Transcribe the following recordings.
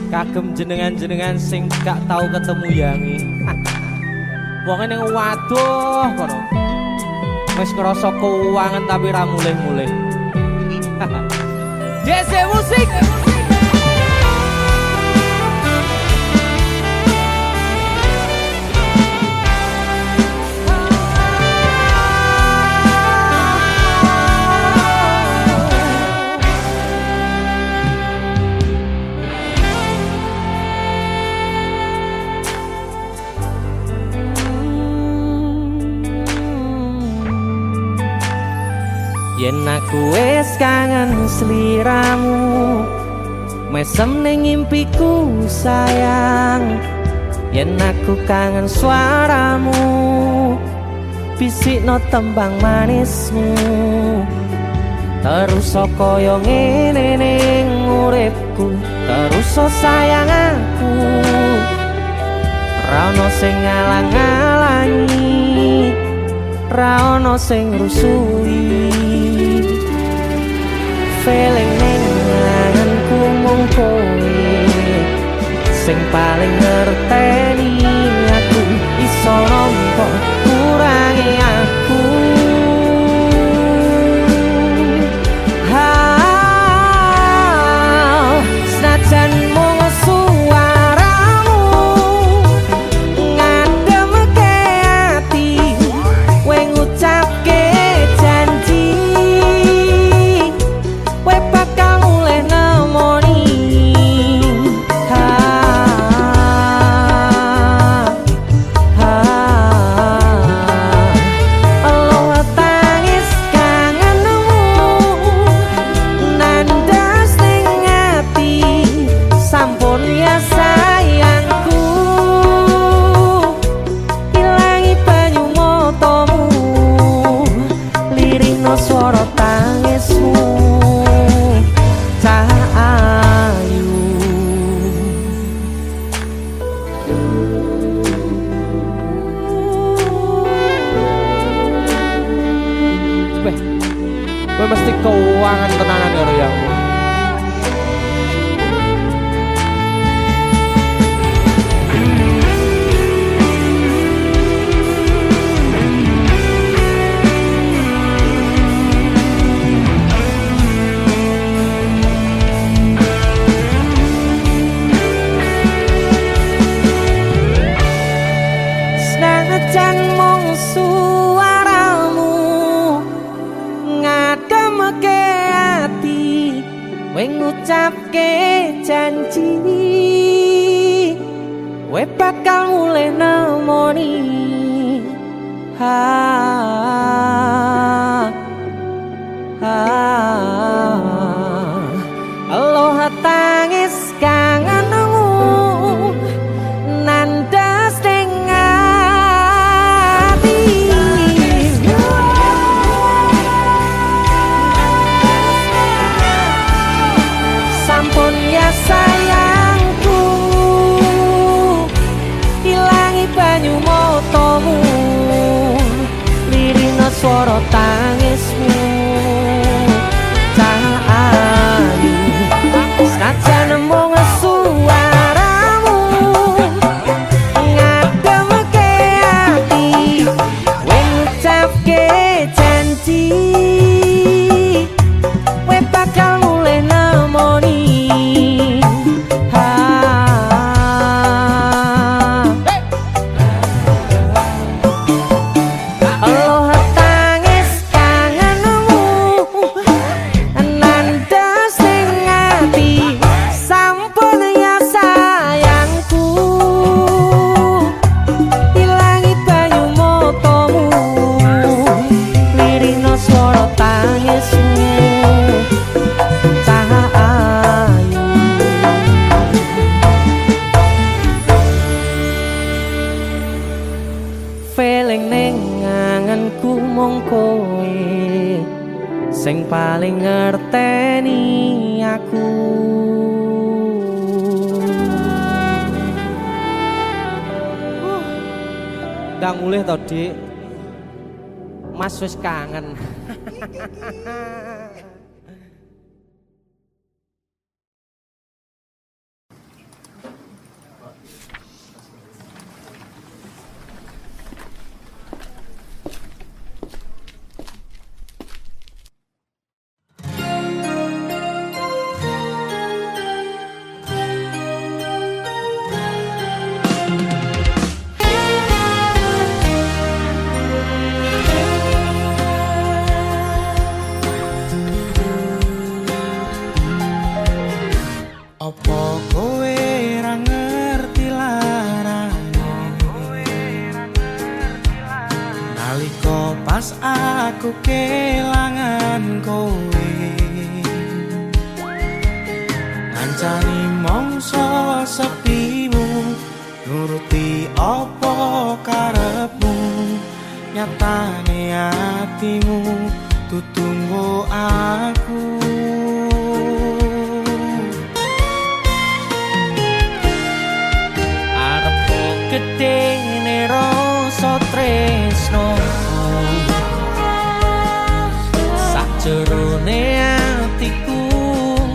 Kagem jenengan-jenengan sing gak tau ketemu yangi. Wong ning waduh kono. Wis ngrasa keuangan tapi ra mulih-mulih. DC musik. Yen aku wis kangen sliramu, mesem ning impiku sayang. Yen aku kangen suaramu, bisikno tembang manismu. Terus kaya ngene ning uripku, terus sayang aku. Ra ono sing ngalang-alangi, ra ono sing rusui. Feeling ning ngangenku mung kowe sing paling ngerteni aku. Iso nampa kurangi aku. Senajan mung suaramu ngademke ati, kowe ngucapke janji kowe bakal mulih nemoni. Allah tangis kangenmu nandas ning ati, sampun ya sayangku. Ilangi banyu matamu, lirihno swara tangismu. Cahayu kowe mesti keuangan tenanan karo yang senajan mung suaramu ngademke ati, kowe ngucapke janji kowe bakal mulih nemoni. Allah tangis kangenmu nandas ning ati, sampun ya sayangku. Ilangi banyu matamu, lirihno swara tangismu. Cahayu senajan mung suaramu ngademke ati, kowe ngucapke janji kowe bakal mulih nemoni. Allah tangis kangenmu nandas ning ati, sampun ya sayangku. Ilangi banyu matamu, lirihno swara tangismu. Cahayu feeling ning ngangenku mung kowe sing paling ngerteni aku. Ndang mulih to, Dik. Mas wis kangen. Nalika pas aku kelangan kowe ngancani mongso sepimu nuruti apa karepmu nyatane atimu tutunggu aku arepku gede rasa tresno sakjerone atiku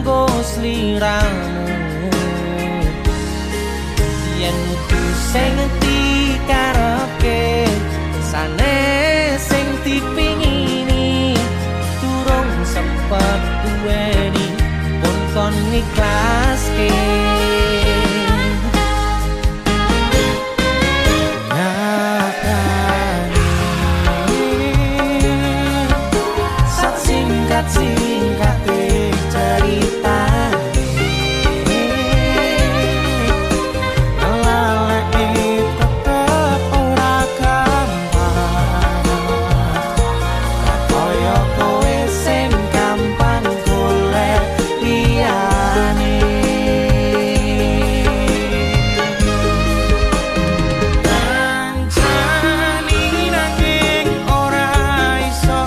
nggo sliramu yen kudu sing dikarepke sanes sing dipingini durung sempet duweni pun kon ikhlaske singkat-singkate ceritane laleke tetep ora gampang kaya kowe sing gampang golek liyane kancani nanging ora iso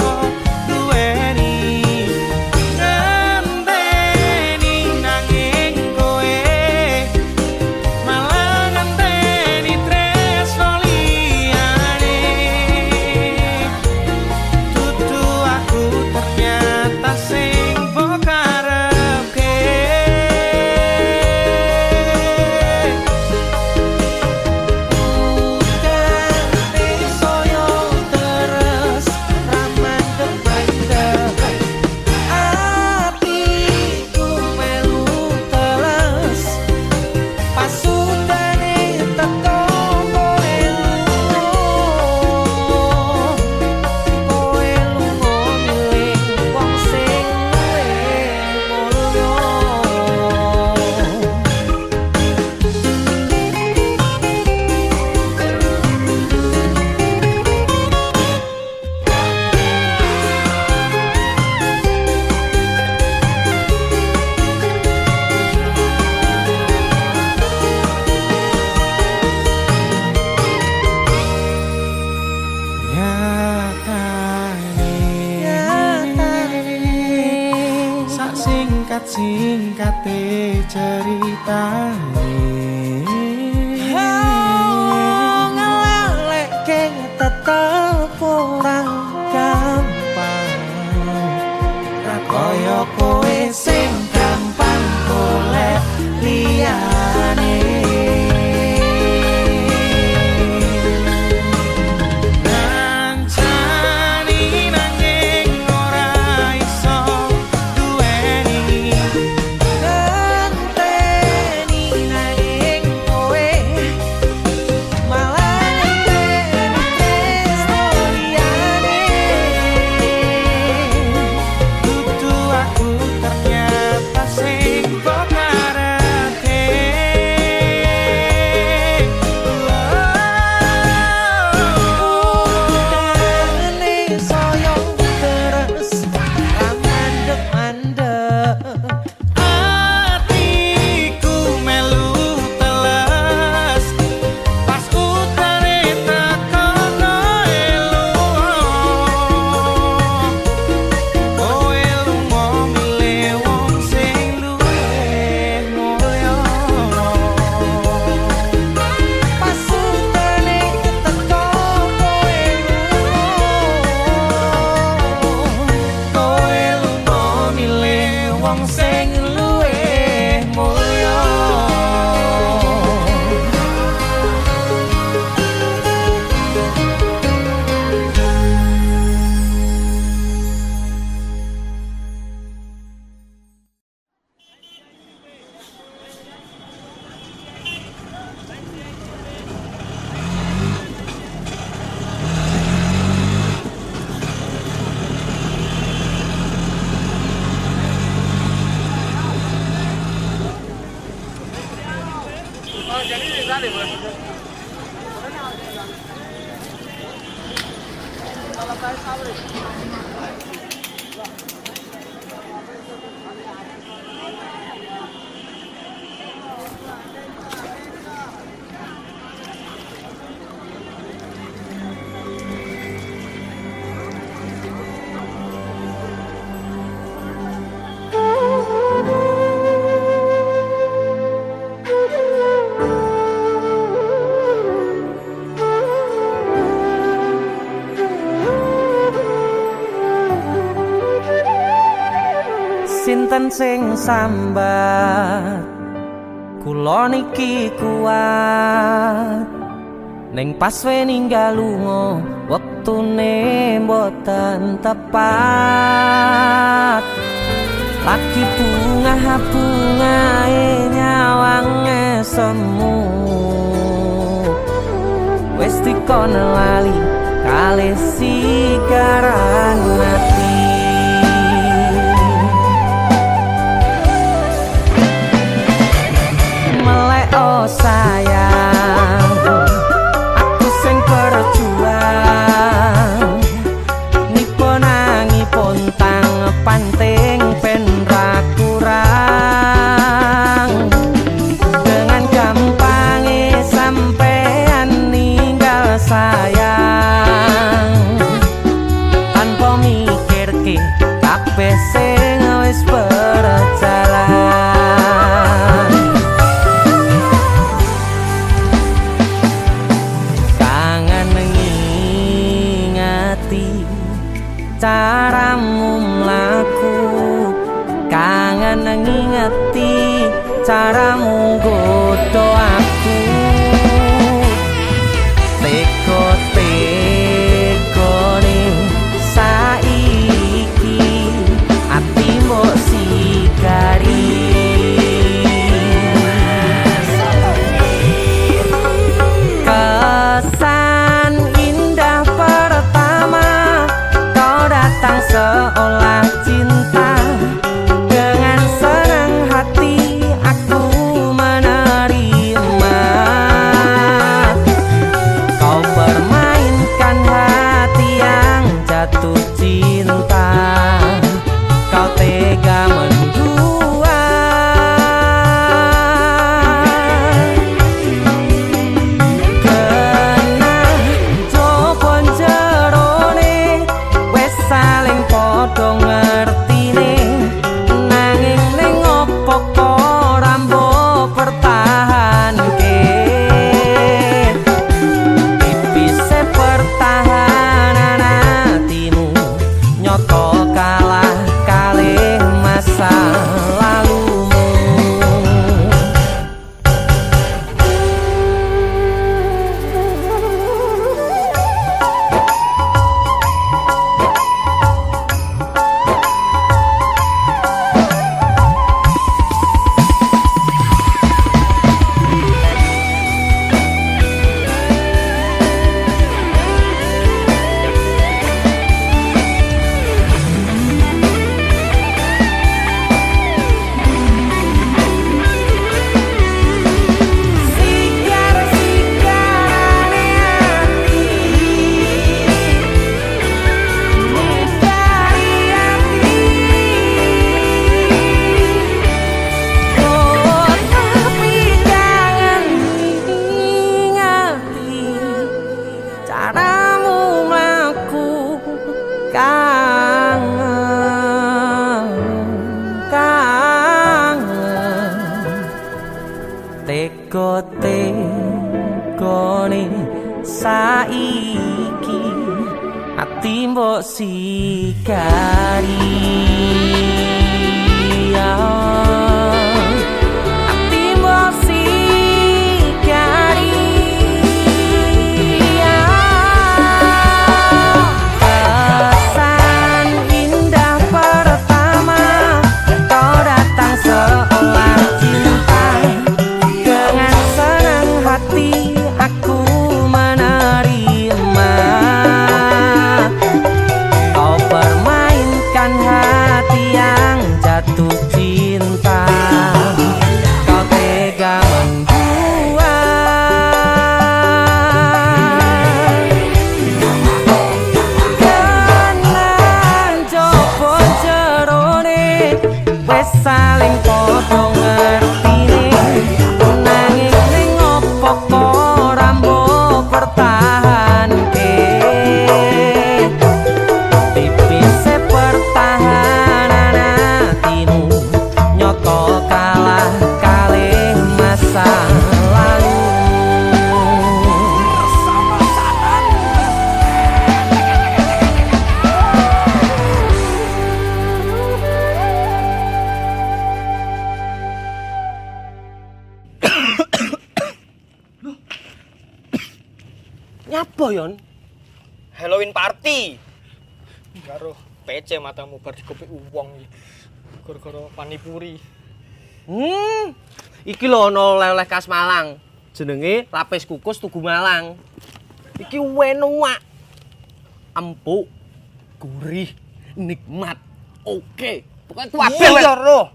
singkate ceritane ngelalekke tetep ora gampang kaya kowe sing gampang golek liyane Sinten sing sambat kula niki kuat ning pas we ninggal lunga wektune mboten tepat lagi bungae nyawange semu wis dikono lali kalih sigaran mati. Oh sayang, aku sing berjuang nipun nangipun tang panting pen ra kurang dengan gampangnya sampean ninggal sayang tanpa mikirke kabeh sing wis berjalan. Caramu mlaku kangen ngingeti caramu godho aku teko-tekone saiki ati mbok sigari kesan indah pertama datang seolah cinta dengan senang hati aku menerima kau permainkan hati yang jatuh cinta kau tega mendua kena jopon jerone saling podo ngertine nanging ning opo ora mbok pertahanke tipise pertahanan hatimu nyoto kalah kalih masa lalumu. Caramu mlaku kangen teko-tekone saiki ati mbok sigari ati mbok sigari kesan indah pertama kau datang seolah cinta dengan senang hati aku menerima kau permainkan hati yang jatuh cinta saling padha ngertine nanging ning opo ora mbok pertahanke tipise pertahanan atimu nyoto kalah kalih masa lalu. Nyapa yon? Halloween party. Karo PC matamu bar dikopi uwong iki. Gara-gara panipuri. Iki lho ana oleh-oleh khas Malang. Jenenge lapis kukus Tugu Malang. Iki enak. Empuk, gurih, nikmat. Oke. Pokoke kuwabe Iya roh.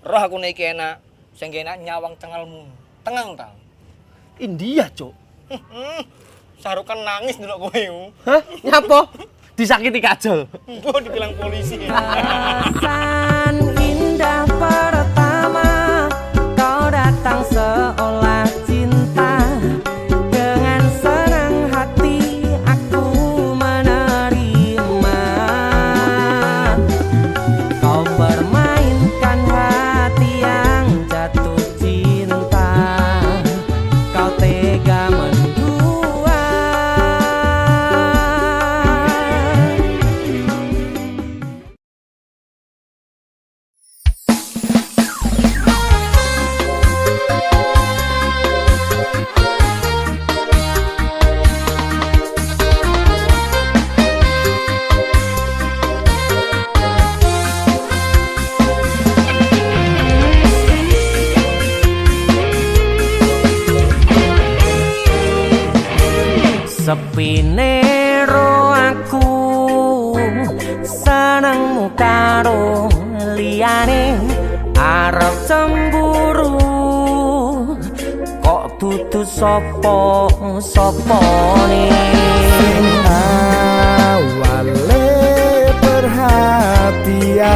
Roh aku nek iki enak. Sing enak nyawang cengelmu. Tengang ta. India, Cuk. Sarukan nangis ndelok kowe. Hah? Nyapa? Disakiti kajol. Mbok dibilang polisi. Perasaan indah pertama kau datang seolah cinta dengan senang hati aku menerima kau permainkan hati yang jatuh cinta kau tega mendua. Sepine ro aku senengmu karo liyane arep cemburu kok dudu sapa-sapane awale perhatian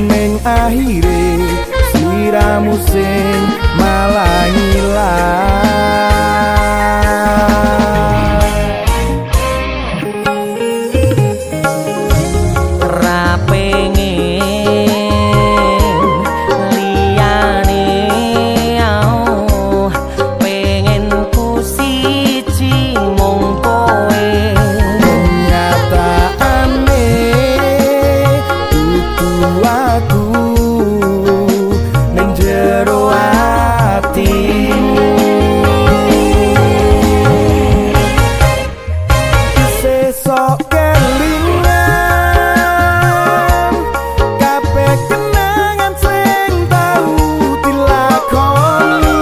ning akhire sliramu sing malah ilang. ra pengen liyane pengen ku siji mung kowe Kenyataane dudu aku ning jero atimu. Sesok kelingan kabeh kenangan sing tau dilakoni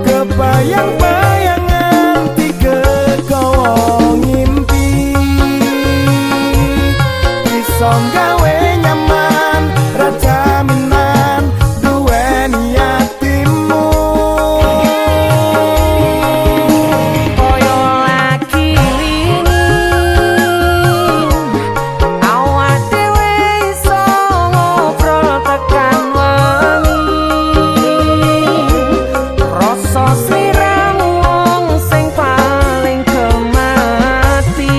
kebayang-bayangan digegawa ngimpi iso gawe nyaman ra jaminan duweni atimu. koyo lagi wingi awak dhewe iso ngobrol tekan wengi rasa sliramu wong sing paling kemati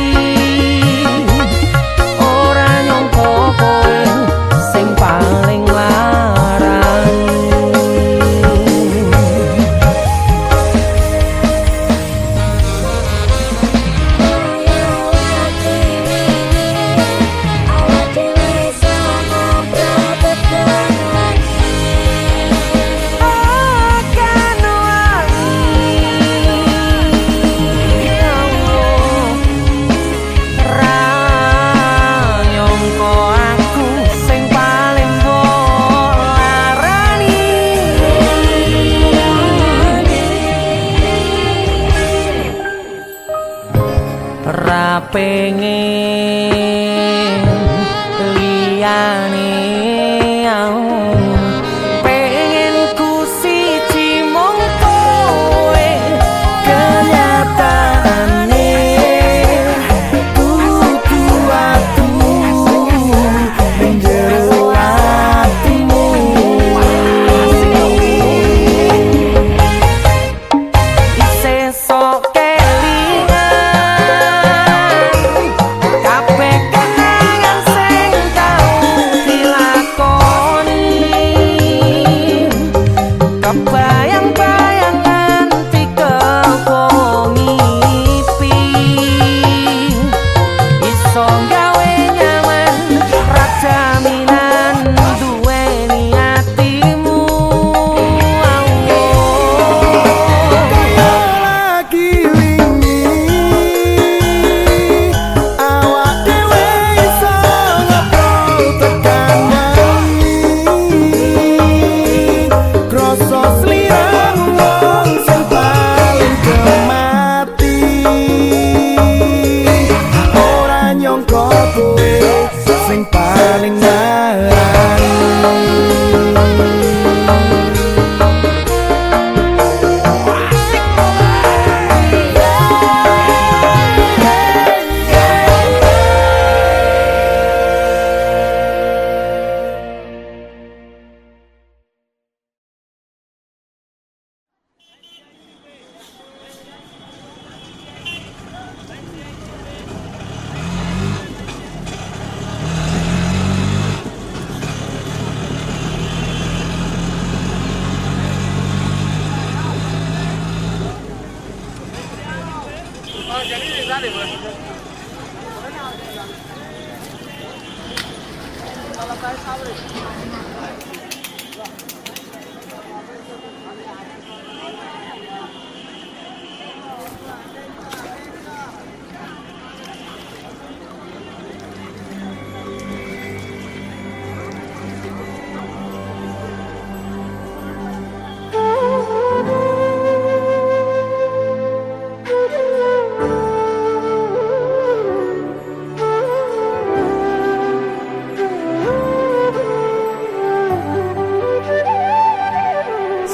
ora nyangka kowe sing paling larang. Akan wangi ra nyangka aku sing paling mbok larani ra pengen liyane pengen ku siji mung kowe Kenyataane dudu aku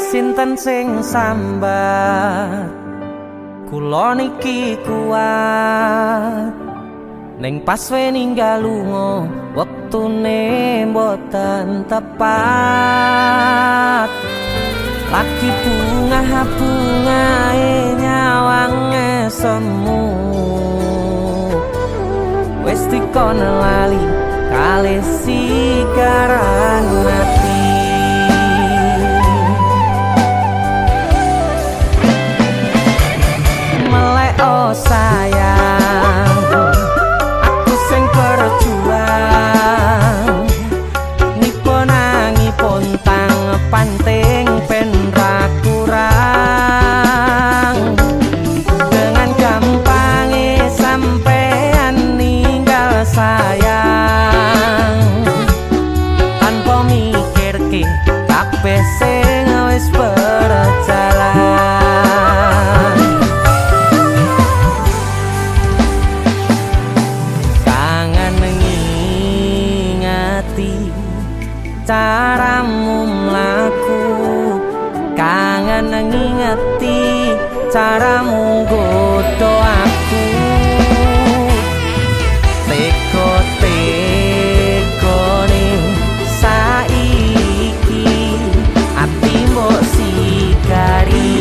Sinten sing sambat kula niki kuat ning pas we ninggal lunga wektune mboten tepat lagi bungae nyawange semu wis dikon lali kalih sikaran ati oh sayang, aku sing berjuang niponangipun tang panting ben ra kurang dengan gampangnya sampean ninggal sayang tanpa mikirke kabeh sing wis berjalan. Caramu mlaku kangen ngingeti caramu godho aku teko-tekone saiki ati mbok sikari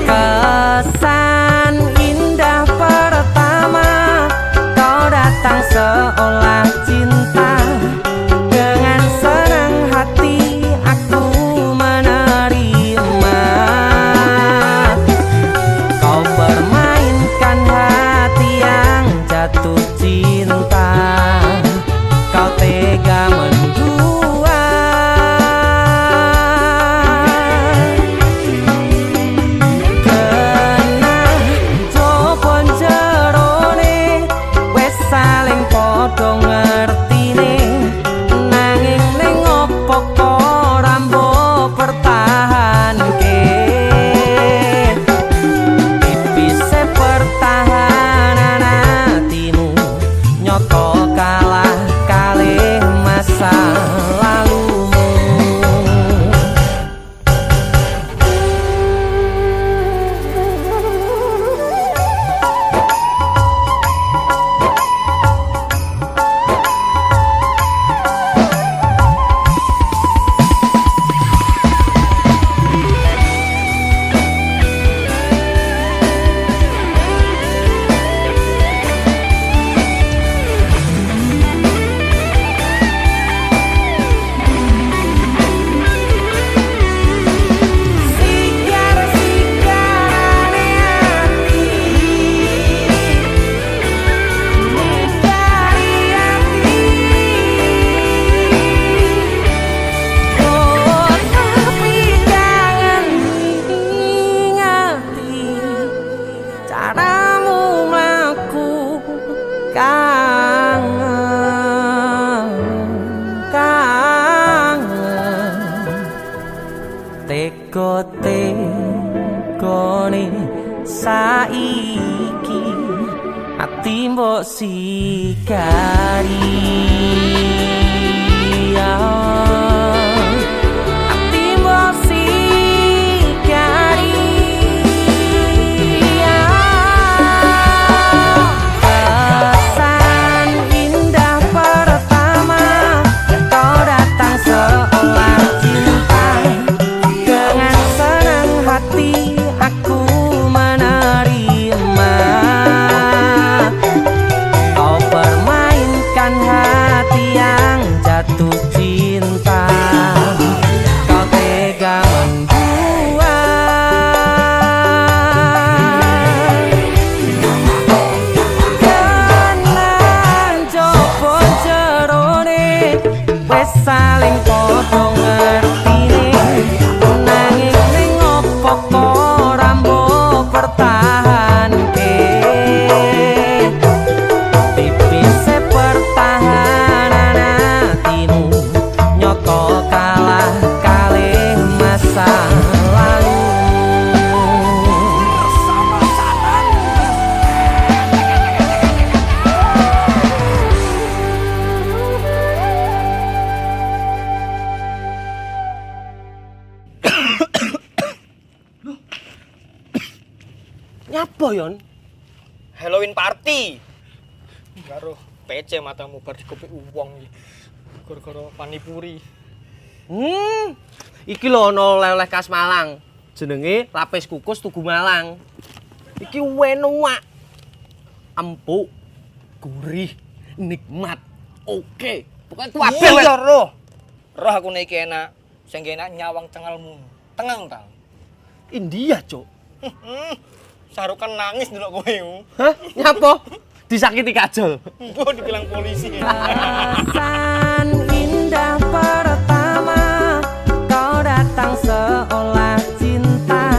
kesan indah pertama datang seolah cinta dengan senang hati aku menerima kau permainkan hati yang jatuh cinta kau tega mendua kena jopon jerone saling podo ngertine nanging ning opo ora mbok pertahanke tipise pertahanan atimu nyoto kalah kalih masa lalumu caramu mlaku kangen teko-tekone saiki ati mbok sikari ati mbok sikari hati yang jatuh cinta Nyapa yon? Halloween party. Karo PC matamu bar dikopi uwong iki. Gara-gara panipuri. Iki lho ana oleh-oleh khas Malang. Jenenge lapis kukus Tugu Malang. Iki enak. Empuk, gurih, nikmat. Oke. Pokoknya kabeh weh. Iya roh. Roh aku nek iki enak. Sing enak nyawang cengelmu. Tengang ta. India, Cuk. Sarukan nangis ndelok kowe. Hah? Nyapa? Disakiti kajol. Mbok dibilang polisi. Perasaan indah pertama kau datang seolah cinta.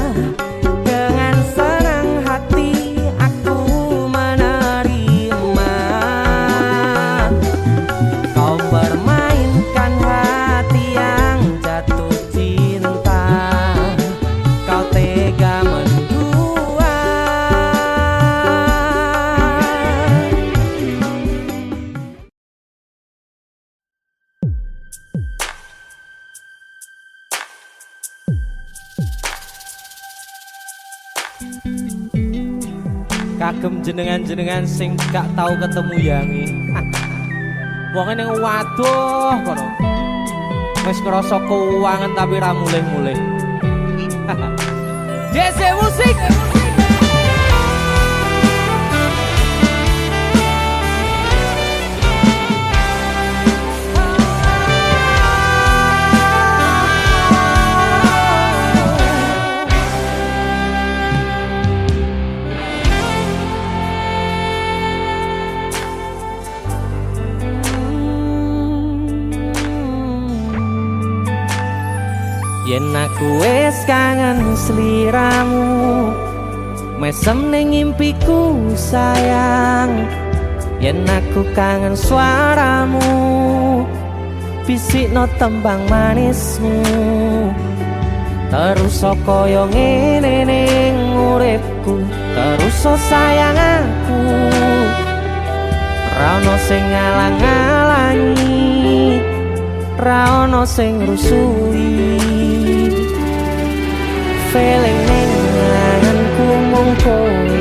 Dengan senang hati aku menerima. Kau permainkan hati yang jatuh cinta. Kau tega mendua. Kagem jenengan-jenengan sing gak tau ketemu yangi. Wonge ning waduh kono. Wis ngrasa keuangan tapi ra mulih-mulih. DC musik. Yen aku wis kangen sliramu, mesem ning impiku sayang. Yen aku kangen suaramu, bisikno tembang manismu. Terus kaya ngene ning uripku, terus sayang aku. Ra ono sing ngalang-alangi, ra ono sing rusui. Feeling ning anganku mung kowe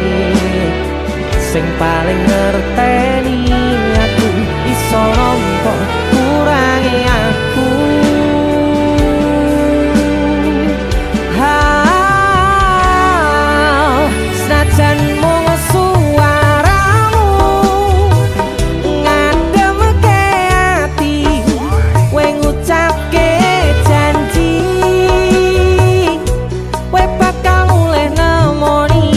sing paling ngerteni aku. Iso nampa kurangi aku. Senajan mung suaramu ngademke ati, kowe ngucapke janji kowe bakal mulih nemoni.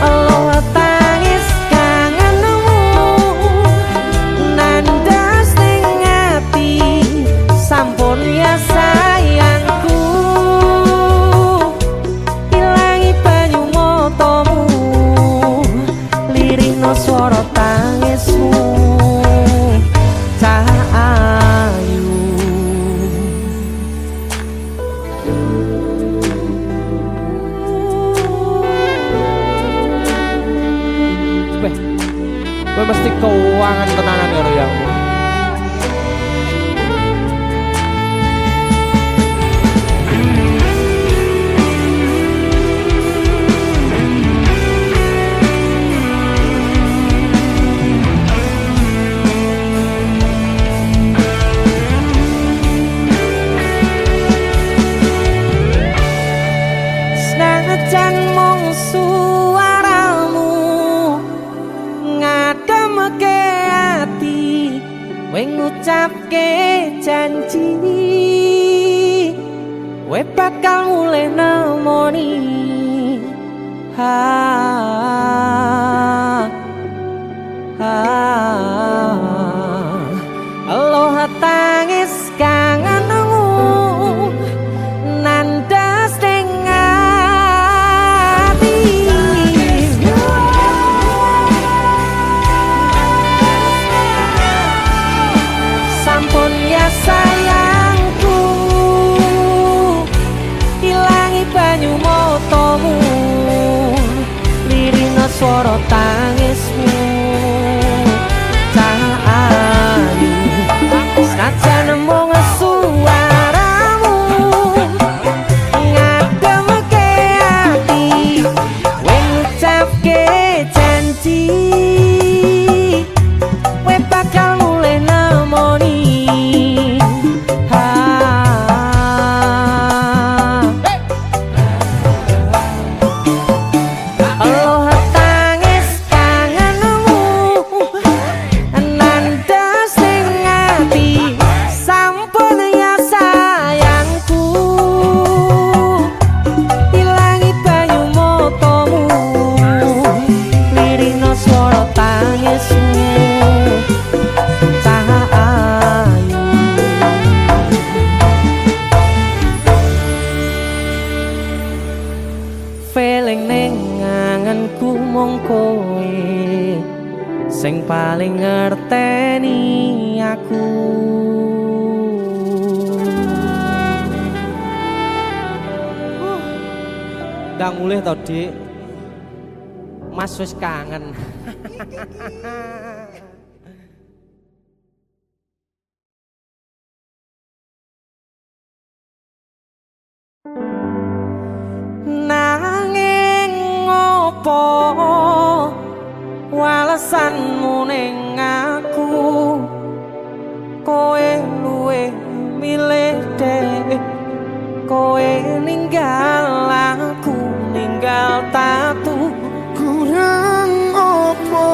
Allah tangis kangenmu nandas ning ati. Sampun ya sayangku, ilangi banyu matamu, lirihno swara tangismu. Cahayu kowe mesti keuangan tenanan karo yang senajan mung suaramu ngademke ati, kowe ngucapke janji kowe bakal mulih nemoni. Allah tangis kangenmu nandas ning ati. Sampun ya sayangku, ilangi banyu matamu, lirihno swara tangismu. Cahayu senajan sing paling ngerteni aku. Gak mulih to, Dik. Mas wis kangen. Nanging ngopo walesanmu ning aku, kowe luwe milih dek, kowe ninggal aku, ninggal tatu. Kurang opo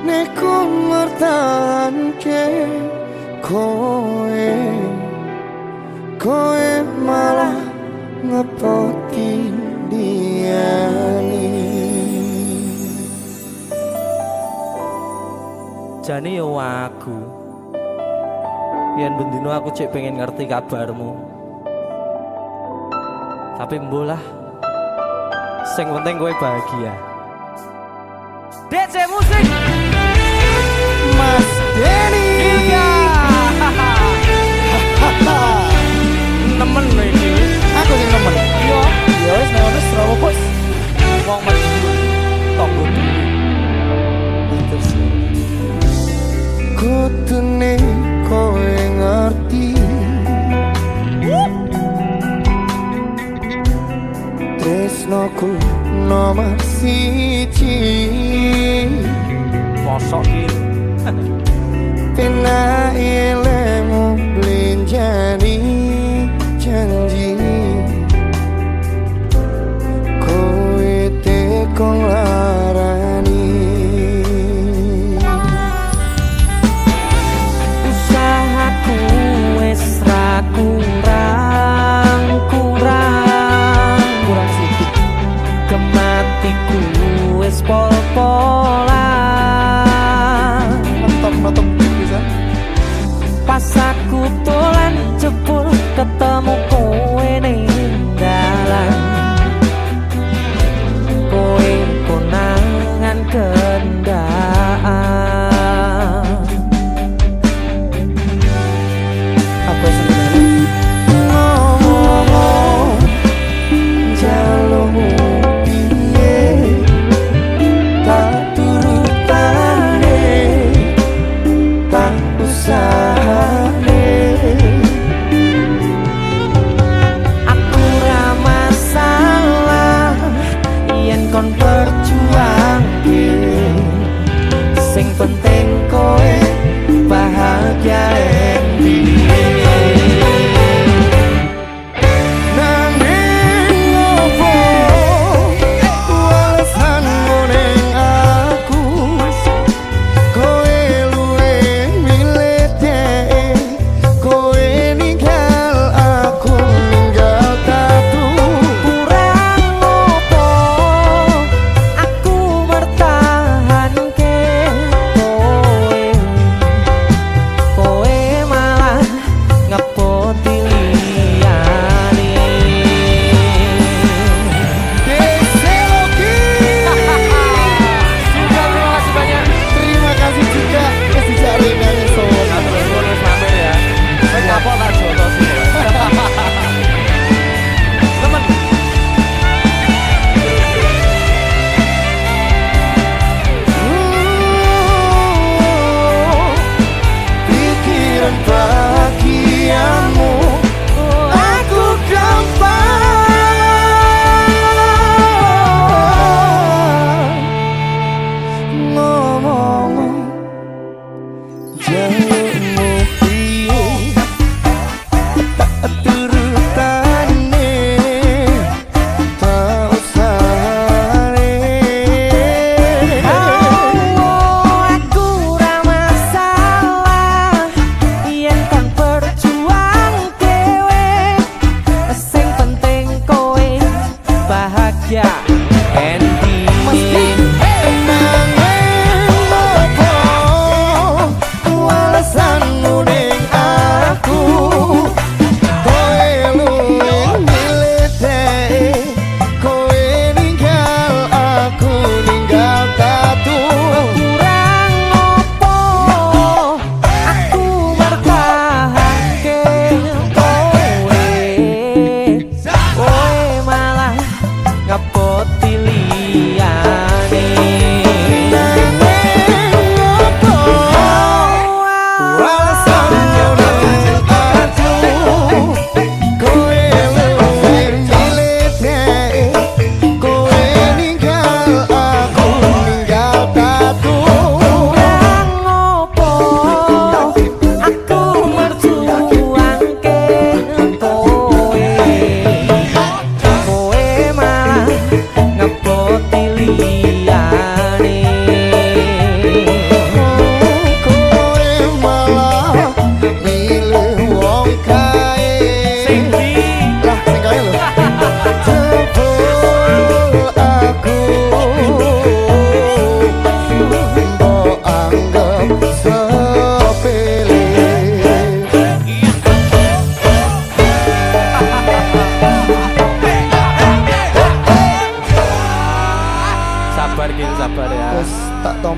neku mertahanke kowe malah ngepoti diani. Jane yo aku yen bendino aku cek pengen ngerti kabarmu, tapi mbolah sing penting kowe bahagia. DC musik Mas Denny Ilga. Nemen lho iki. aku sing nemen. Iya, Ya wis nek wis rawo bos. wong maju tonggo dhewe. Terus kutune kowe ngerti tresnoku nomor siji. Mosok iki. Pena ilmu blenjani janji kowe tekong larani. Usahaku wis ra kurang sithik, kematiku wis pol-polan. Mentok bisa. Pas aku dolan jebul ketemu kowe ning dalan, kowe konangan kendaan. Apa sebenarnya? Ngomong jalurmu piye tak turutane tak usahane. Aku ra masalah yen kon perjuangke, sing penting kowe bahagia Nanging opo walesanmu ning aku, kowe luwe milih dek, kowe ninggal aku, ninggal tatu. kurang opo aku mertahanke kowe malah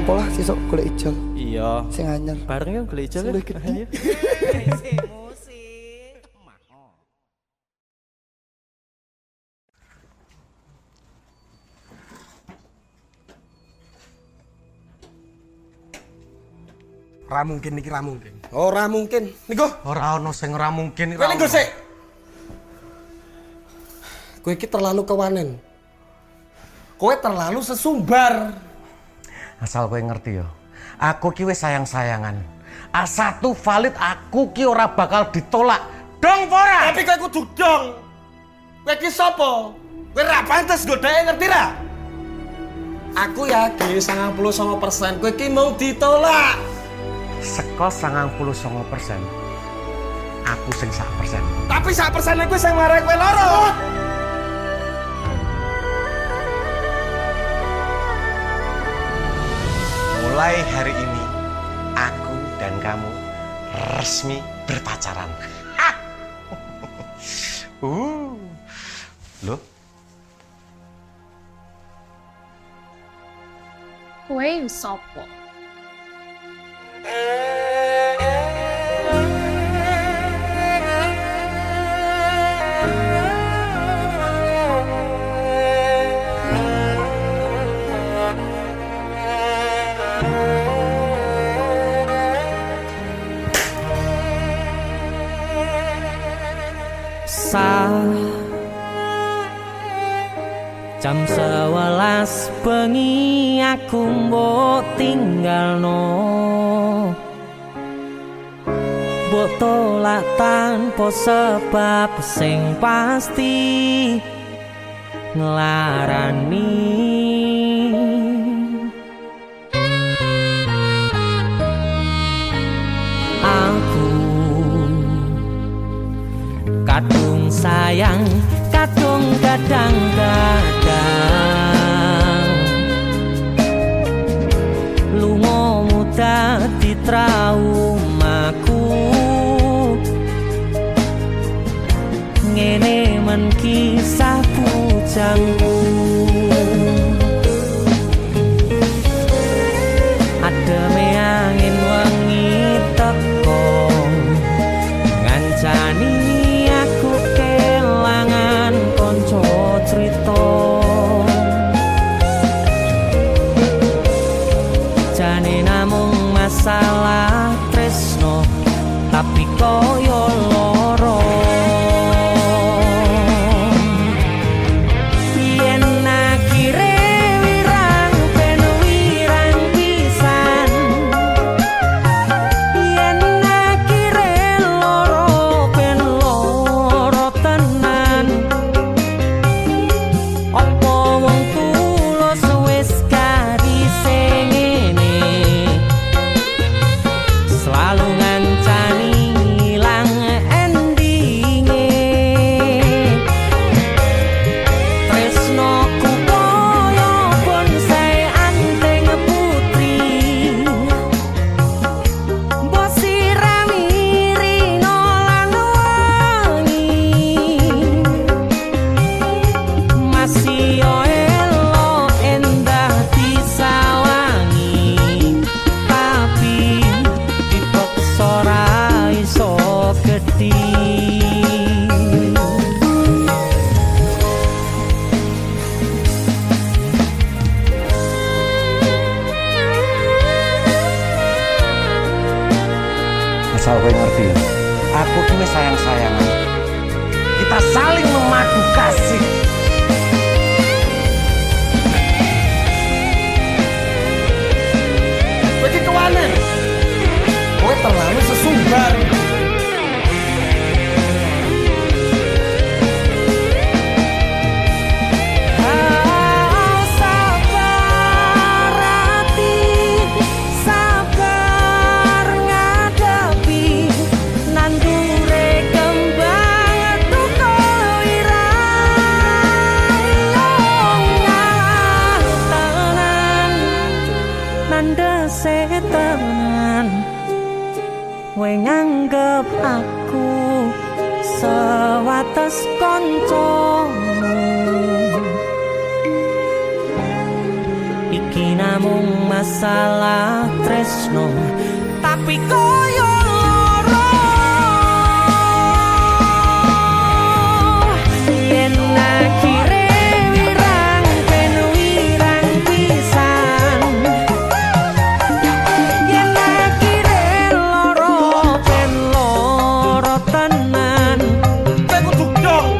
tampo lah sesuk golek ijol Iya. sing anyar. Bareng yo golek ijol. Luwih gede. Ra mungkin iki ra mungkin. Ora mungkin. Niku, Ora ono sing ora mungkin. kowe niku sik. Kowe iki terlalu kewanen. Kowe terlalu sesumbar. Asal kowe ngerti yo. Aku ki wis sayang-sayangan. A1 valid aku ki ora bakal ditolak. Dong ora? Tapi kowe kudu dong. Kowe iki sapa? Kowe ra pantes godhae ngerti ra? Aku yakin 99% kowe iki mau ditolak. Seko 99%. Aku sing 1%. Tapi 1% kowe sing marai kowe loro. Mulai hari ini aku dan kamu resmi berpacaran. Loh, Kowe sapa? Jam 11 bengi aku mbok tinggalno, mbok tolak tanpa sebab sing pasti nglarani. Aku kadung sayang, kadung kadang-kadang lungamu dadi traumaku. Ngene men kisah bujangku. Ademe angin wengi teko ngancani aku kelangan konco crita. Jane namung masalah tresno tapi koyo loro. Yen akhire wirang ben wirang pisan, yen akhire loro ben loro tenan. Apa wong tulus wis karise ngene, selalu ngancani ilang endinge. Tresnoku koyo bonsai anteng putri, mbok sirami rino lan wangi. Masih yo elo endah disawangi, tapi dipaksa ra iso gedhi. asal kowe ngerti yo. Aku ki wis sayang-sayangan. Kita saling memadu kasih. Kowe iki kewanen. Kowe terlalu sesumbar. Sabar hati, sabar ngadepi nandure kembang tukul irang tenan, nandese tenan. Kowe nganggep aku sewates kancamu, iki namung masalah tresno tapi koyo loro yen akhire wirang ben wirang pisan yen akhire loro ben loro tenan Kowe kudu dong.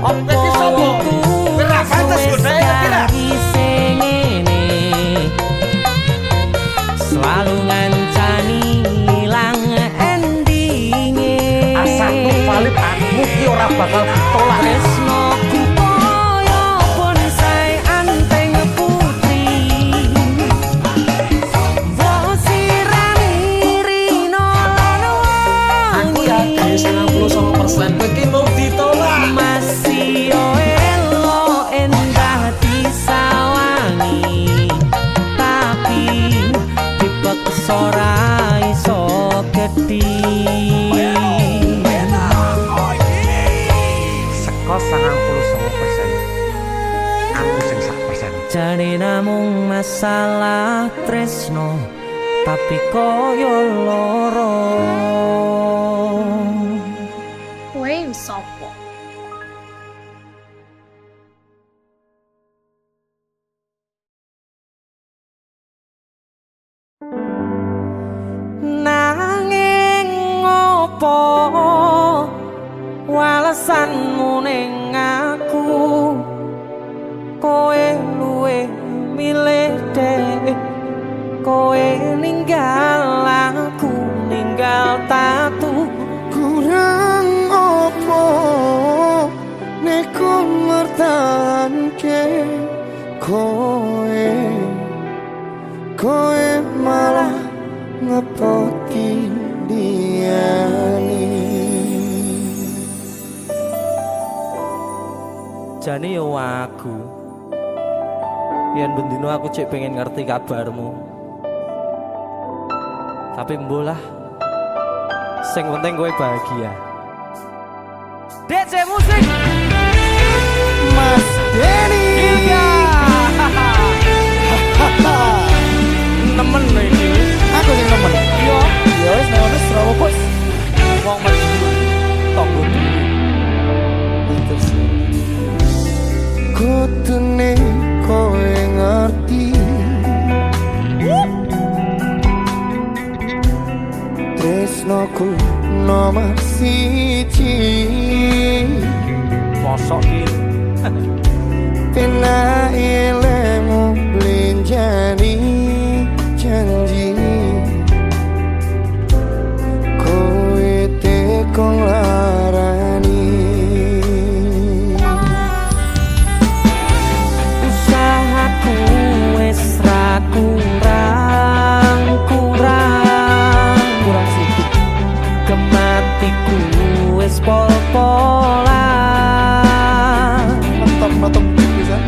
Kowe iki sapa? Kowe ra pantes godhae ngerti ra? Selalu ngancani ilang endinge Asatu valid aku ki ora bakal ditolak. tresnoku koyo bonsai anteng putri wo sirami-rino lan Aku yakin 99% kowe iki mau ditolak. masih elo endah disawangi tapi dipaksa ora iso gedhi Seko 99%. Aku sing 1%. jane namung masalah tresno tapi koyo loro Kowe sopo? nanging ngopo walesanmu ning aku kowe luwe milih dek kowe ninggal aku ninggal tatu kurang opo neko mertahanke kowe malah ngepoti diani jane yo aku yen bendino aku cek pengen ngerti kabarmu tapi mbolah sing penting kowe bahagia DC musik Mas Denny Ilga nemen lho iki aku sing nemen yo ya wis nek wis ora bos wong maju tonggo terus kutune kowe ngerti tresnoku nomor siji mosok iki pena ilmu blenjani janji kowe tekong larani usahaku wis ra kurang sikit kematiku wis pol-polan mantap bisa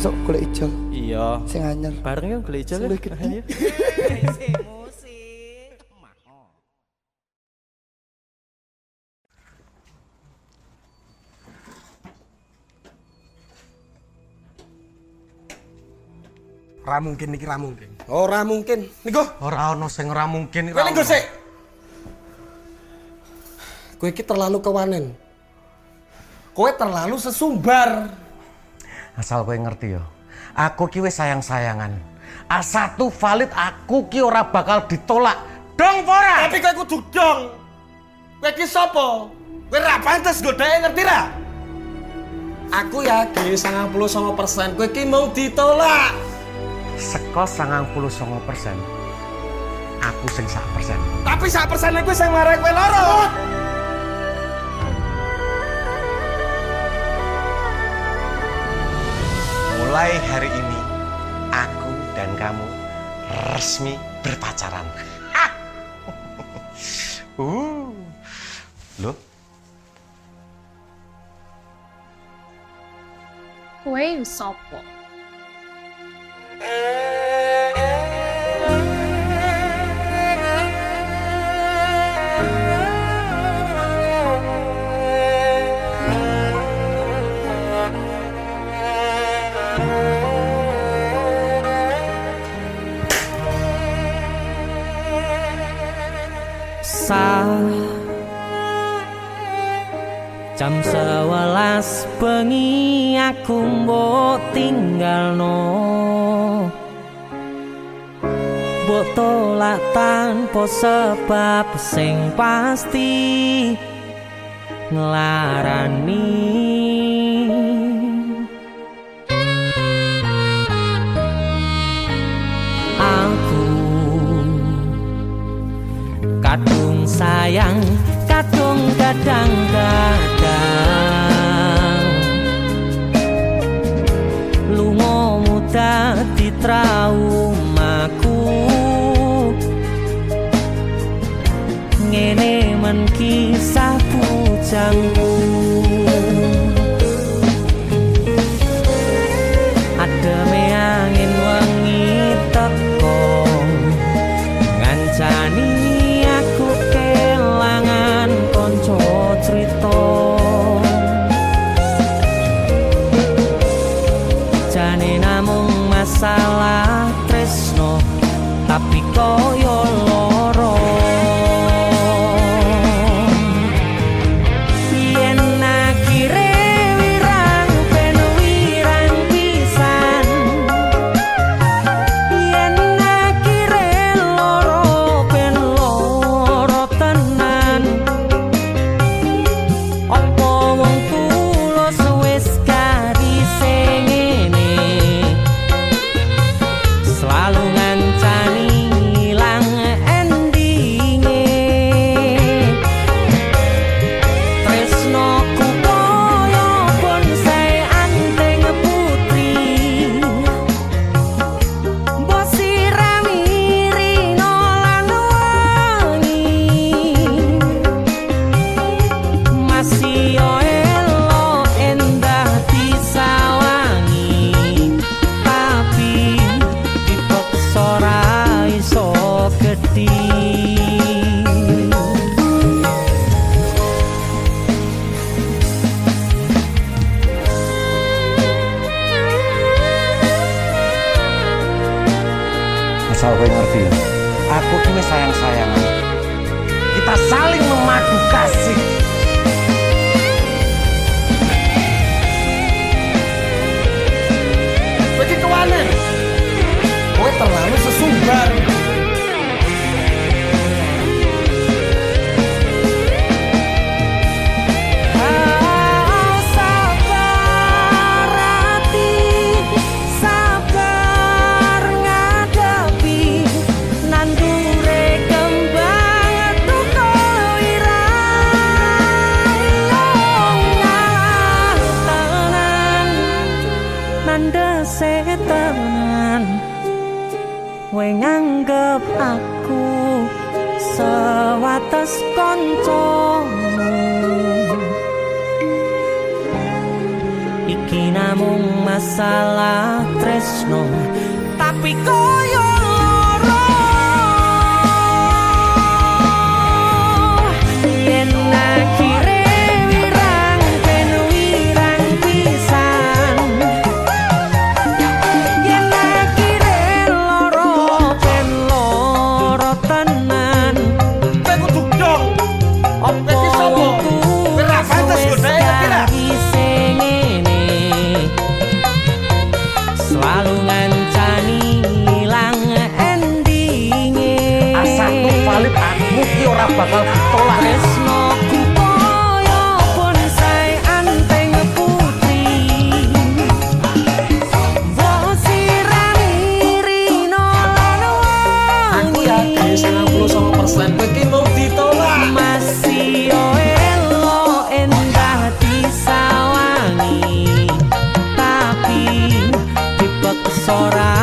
besok golek ijol Iya. sing anyar. Bareng yuk golek ijol. Sing gede. Ayo. Ra mungkin niki ra mungkin. Ora mungkin. Niku, Ora ono sing ora mungkin. kowe niku sik. Kowe iki terlalu kewanen. Kowe terlalu sesumbar. Asal kowe ngerti yo. Aku ki wis sayang-sayangan. A1 valid aku ki ora bakal ditolak. Dong ora? Tapi kowe kudu dong. Kowe iki sapa? Kowe ra pantes godhae ngerti ra? Aku yakin 99% kowe iki mau ditolak. Seko 99%. Aku sing 1%. Tapi 1% kowe sing marai kowe loro. Mulai hari ini aku dan kamu resmi berpacaran. Loh, Kowe sopo? Jam 11 bengi aku mbok tinggalno, mbok tolak tanpa sebab sing pasti nglarani. Aku kadung sayang, kadung kadang-kadang lunga dadi traumaku. Ngene men kisah bujangku, ademe angin wengi teko ngancani aku kelangan konco crita. Jane namung masalah tresno tapi koyo loro. Yen akhire wirang ben wirang pisan, yen akhire loro ben loro tenan. Apa wong tulus wis karise ngene, selalu ngancani ilang endinge. Tresnoku koyo bonsai anteng putri, mbok sirami rino lan wangi. Masih yo elo endah disawangi, tapi dipaksa ra iso gedhi. asal kowe ngerti ya. Aku ki wis sayang-sayangan. Kita saling memadu kasih. Kowe iki kewanen. Kowe terlalu sesumbar. Sabar hati, sabar ngadepi nandure kembang tukul wirang tenan, nandese tenan. Kowe nganggep aku sewates kancamu, iki namung masalah tresno tapi koyo loro yen akhire wirang ben wirang pisan yen akhire loro ben loro tenan Kowe kudu dong. Kowe iki sapa? Kowe ra pantes godhae ngerti ra? Selalu ngancani ilang endinge Asatu valid aku ki ora bakal ditolak. tresnoku koyo bonsai anteng putri wosirani rino lan Aku wangi yakin 99% kowe iki mau ditolak. masih elo endah disawangi tapi dipaksa ora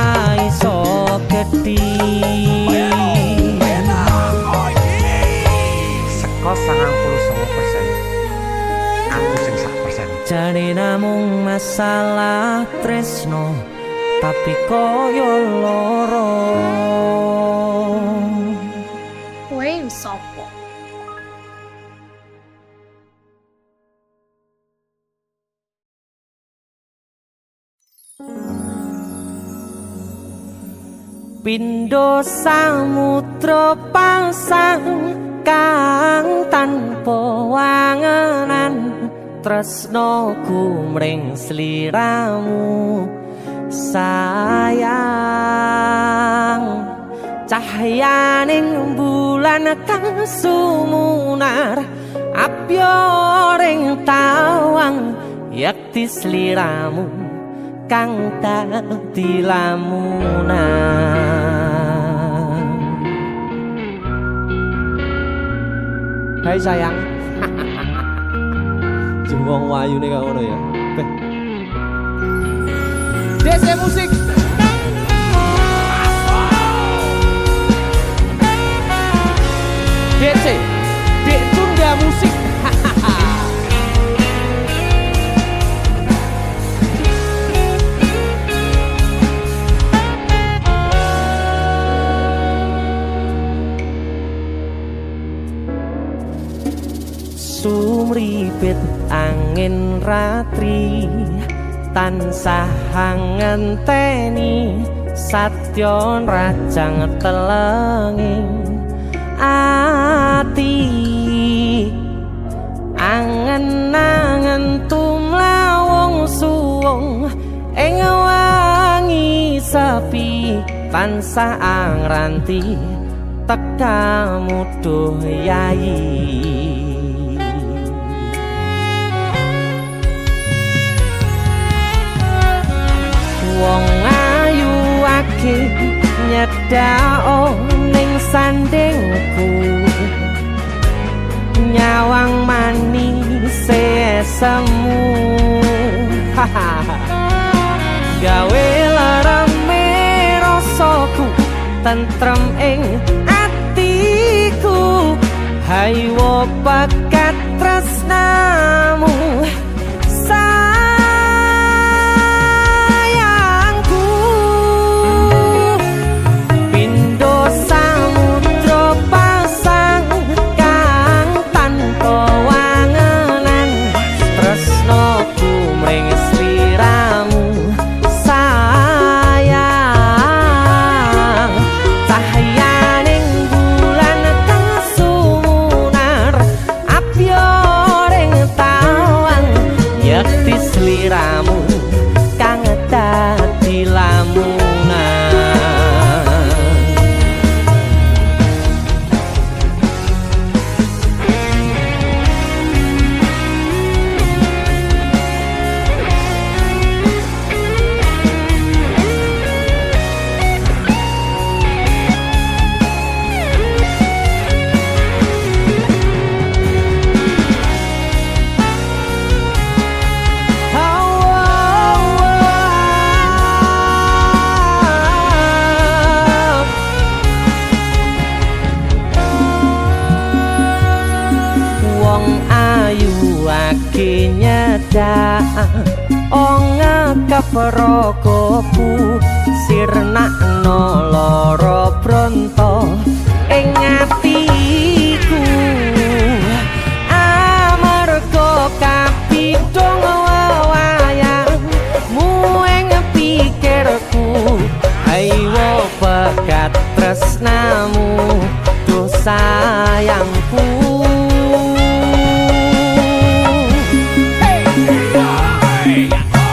iso gedhi Seko 99%. Aku sing 1%. jane namung masalah tresno tapi koyo loro Kowe sopo? Pindho samudra pasang kang tanpa wangenan tresnoku mring sliramu sayang cahyaning bulan kang sumunar apyoring tawang yakti sliramu kang dadi lamunan Hai sayang Jengwong wayu nih ngono ya DC musik DC Dek Tunda musik Sumripit angin ratri tansah ngenteni satyon rajang telenging ati angen-angen tumlawung suwung ing wangi sepi tansah angranti tekamu duh yayi wong ayu ake nyedhak ning sandingku nyawang manis semu gawe larame rasaku tentrem ing atiku haywo bakat tresnamu nyedak ong keperogoku sirnakno lara bronto ing atiku amarga kapidhong wayangmu ing pikirku ayo pekat tresnamu duh sayangku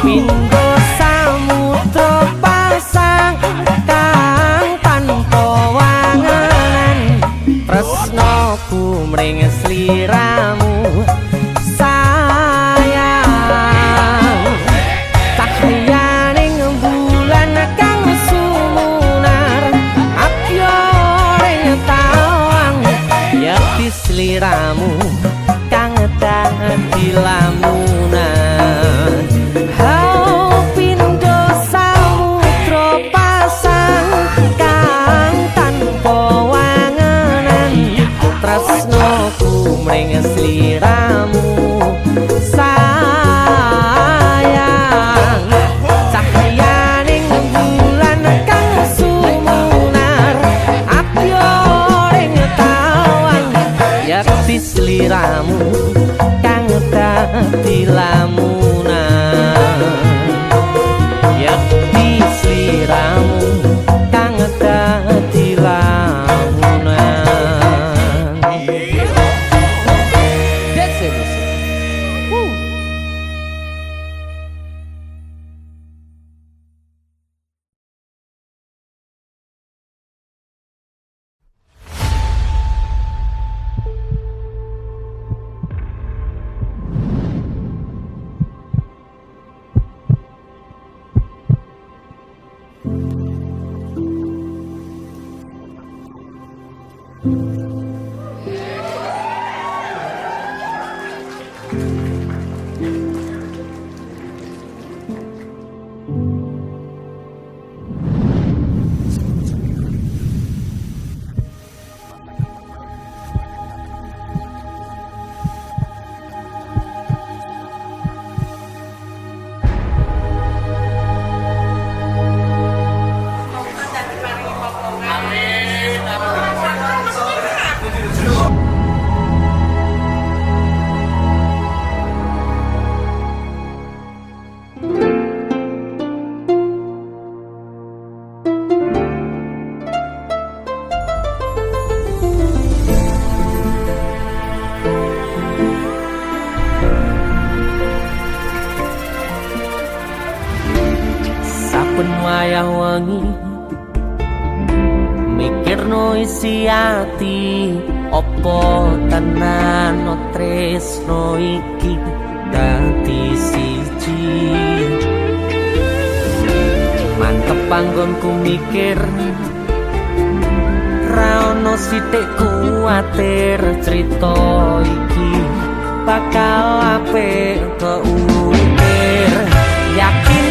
Pindho samudra pasang kang tanpa wanganan tresnaku mring sliramu sayang cahyaning bulan kang sumunar apyoring tawang yakti sliramu kang dadi lamunan mring sliramu sayang cahyaning bulan kang sumunar apyoring tawang yakti sliramu kang dadi lamunan yakti sliramu kang dadi lamunan wayah wengi mikirno isi ati opo tenan tresno iki dadi siji mantep panggonku mikir ra ono sithik kuwatir crita iki bakal apik keukir yakin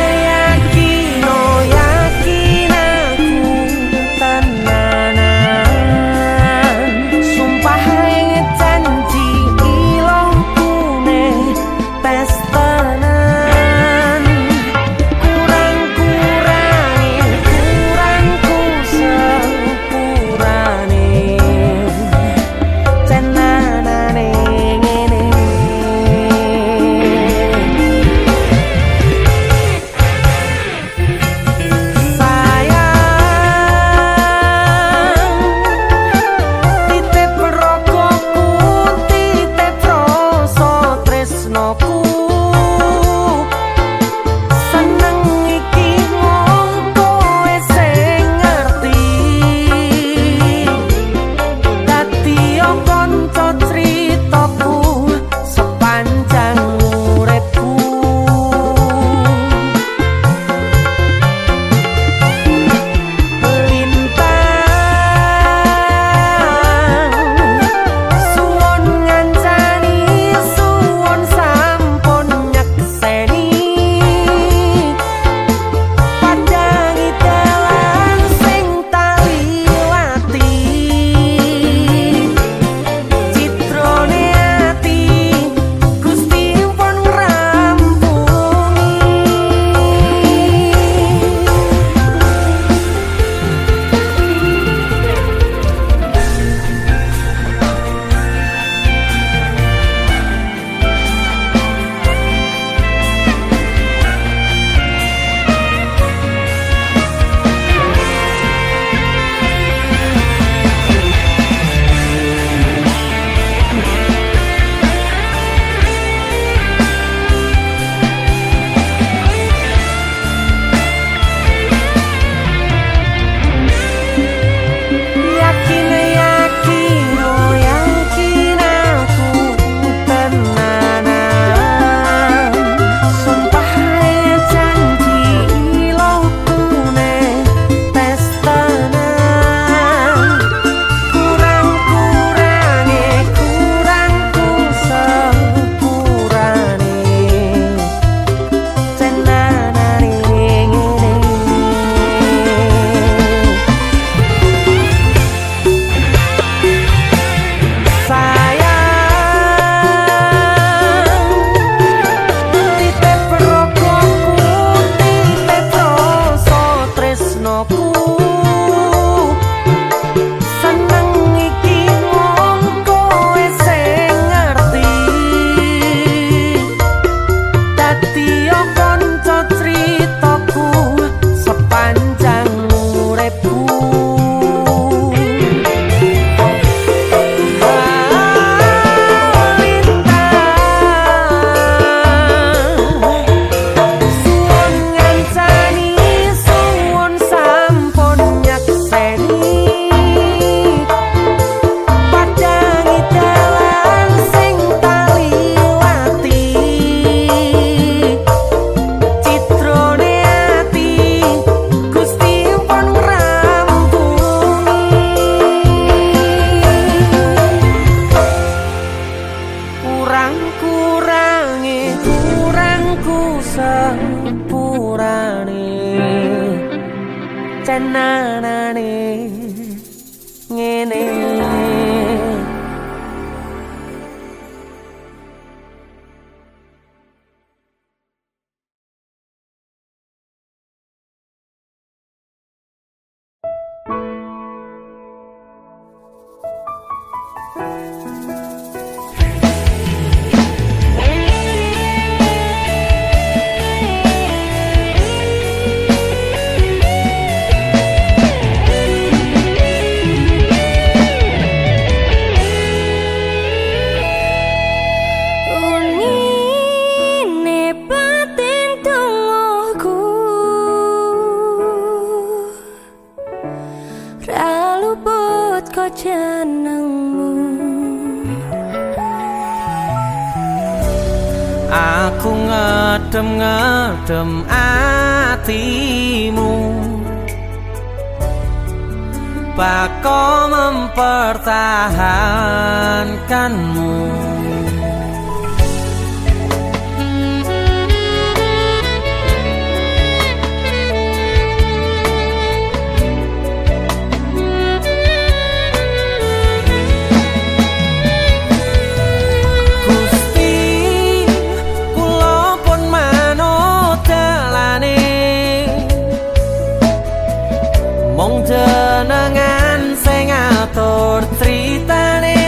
kurang kurangi kurangku sepurane cenanane ngene. Aku ngedem-ngedem atimu, bako mempertahankanmu. Mong jenengan sing ngatur critane,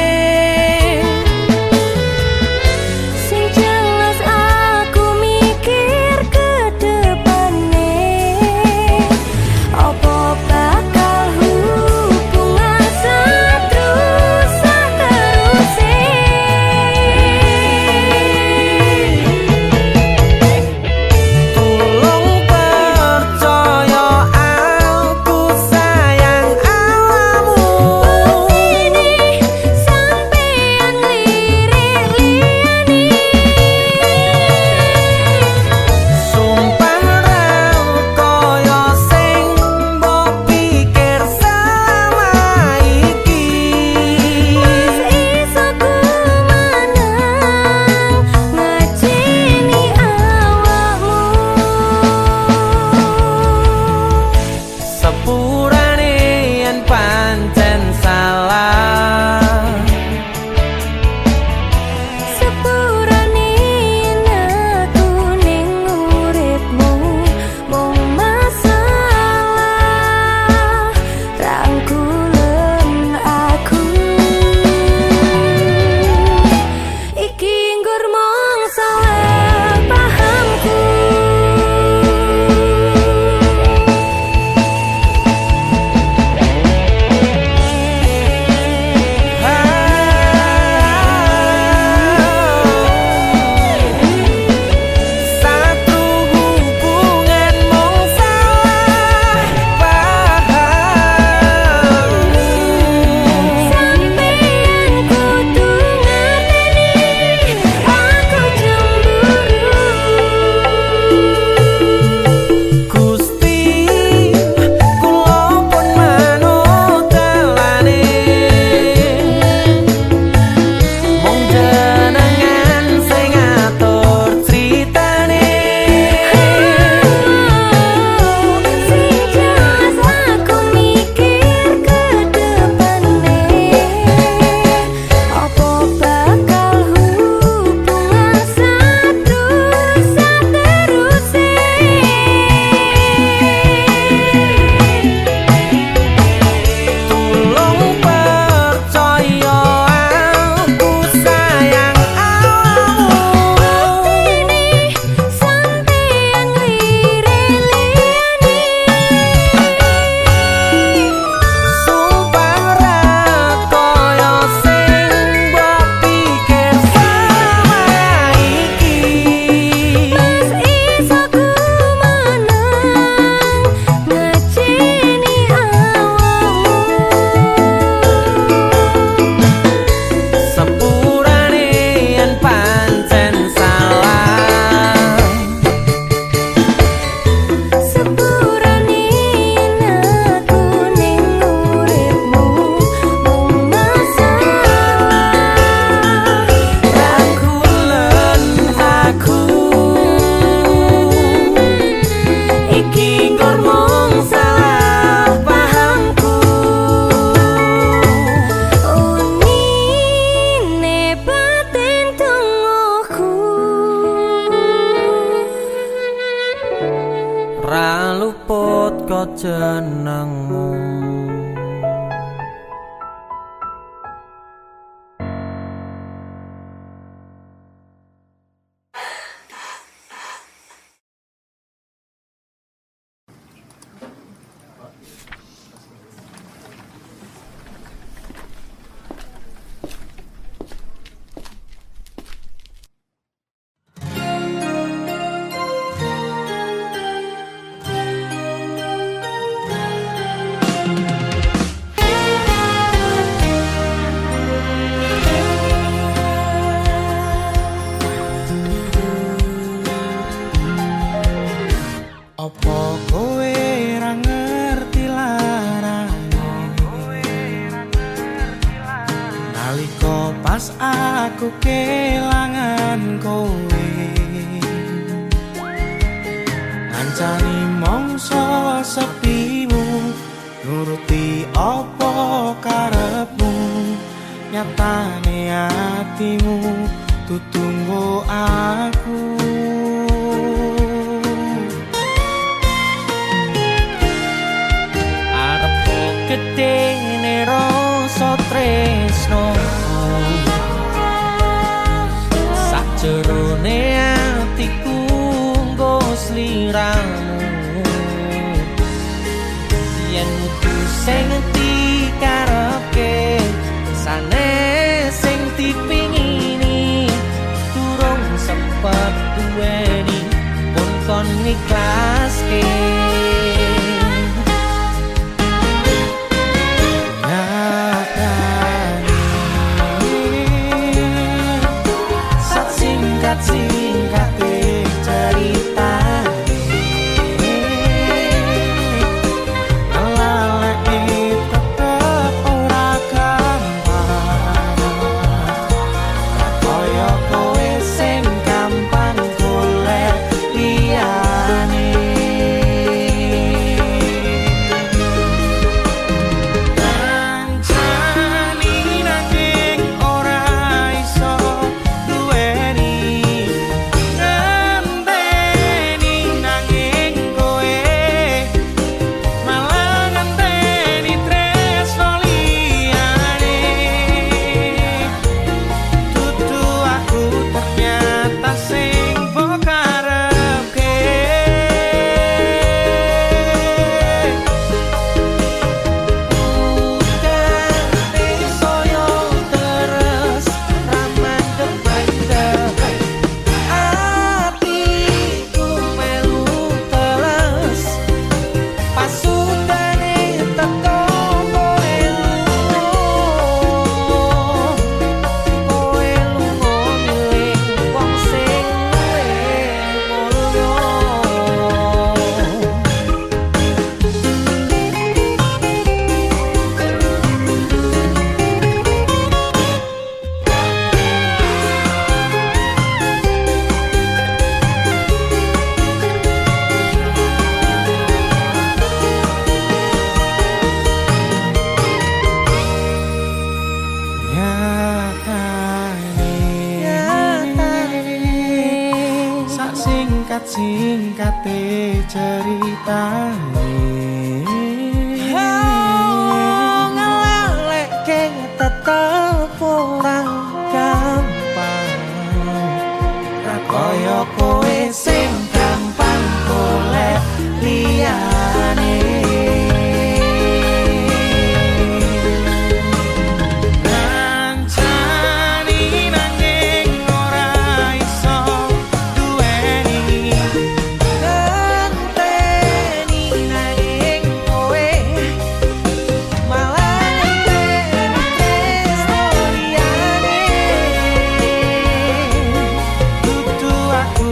teko jenengmu. Apa kowe ra ngerti larane? Nalika pas aku kelangan kowe, ngancani mongso sepimu, nuruti apa karepmu, nyatane atimu tutunggu aku. Gedene rasa tresno sajerone atiku nggo sliramu, yen mutus sing dikarepke sanes sing dipingini durung sempet duweni pun kon ngiklaske. Singkat-singkate ceritane laleke tetep ora gampang, kaya kowe sing gampang golek liyane. Kancani nanging ora iso duweni, singkat-singkate ceritane ngelalekke tetep ora gampang, kaya kowe sing gampang golek liyane. Aku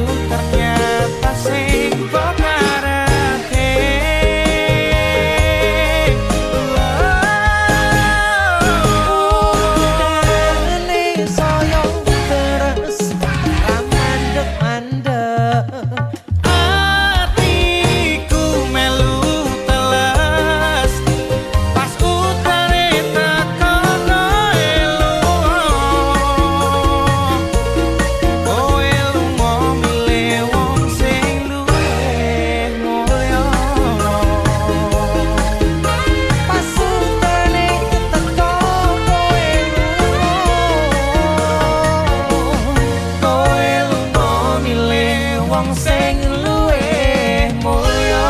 wong sing luwih mulya.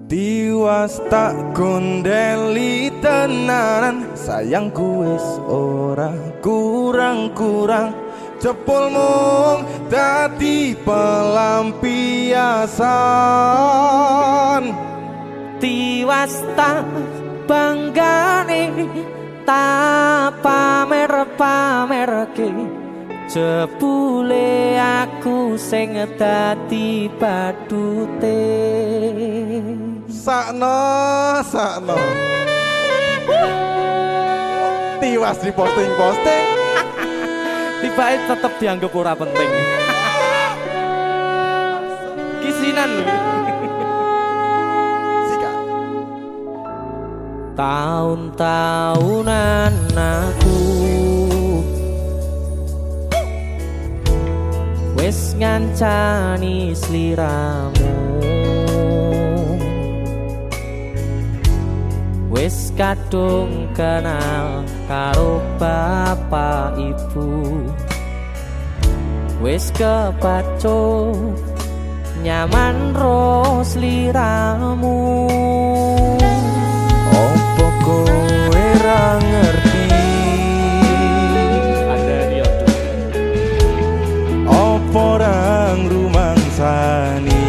Tiwas tak gondeli tenanan, sayangku wis ora kurang-kurang, jebul mung dadi pelampiasan. Tiwas tak banggane tak pamer-pamerke, jebule aku sing dadi badute. Sakno tiwas di posting Tibae tetep dianggap ora penting. Kisinan lho. Tahun-tahunan aku wis ngancani sliramu, wis kadung kenal karo bapak ibu, wis kepacut nyaman ro sliramu. opo kowe ra ngerti, Ada dia opo ra ngrumangsani,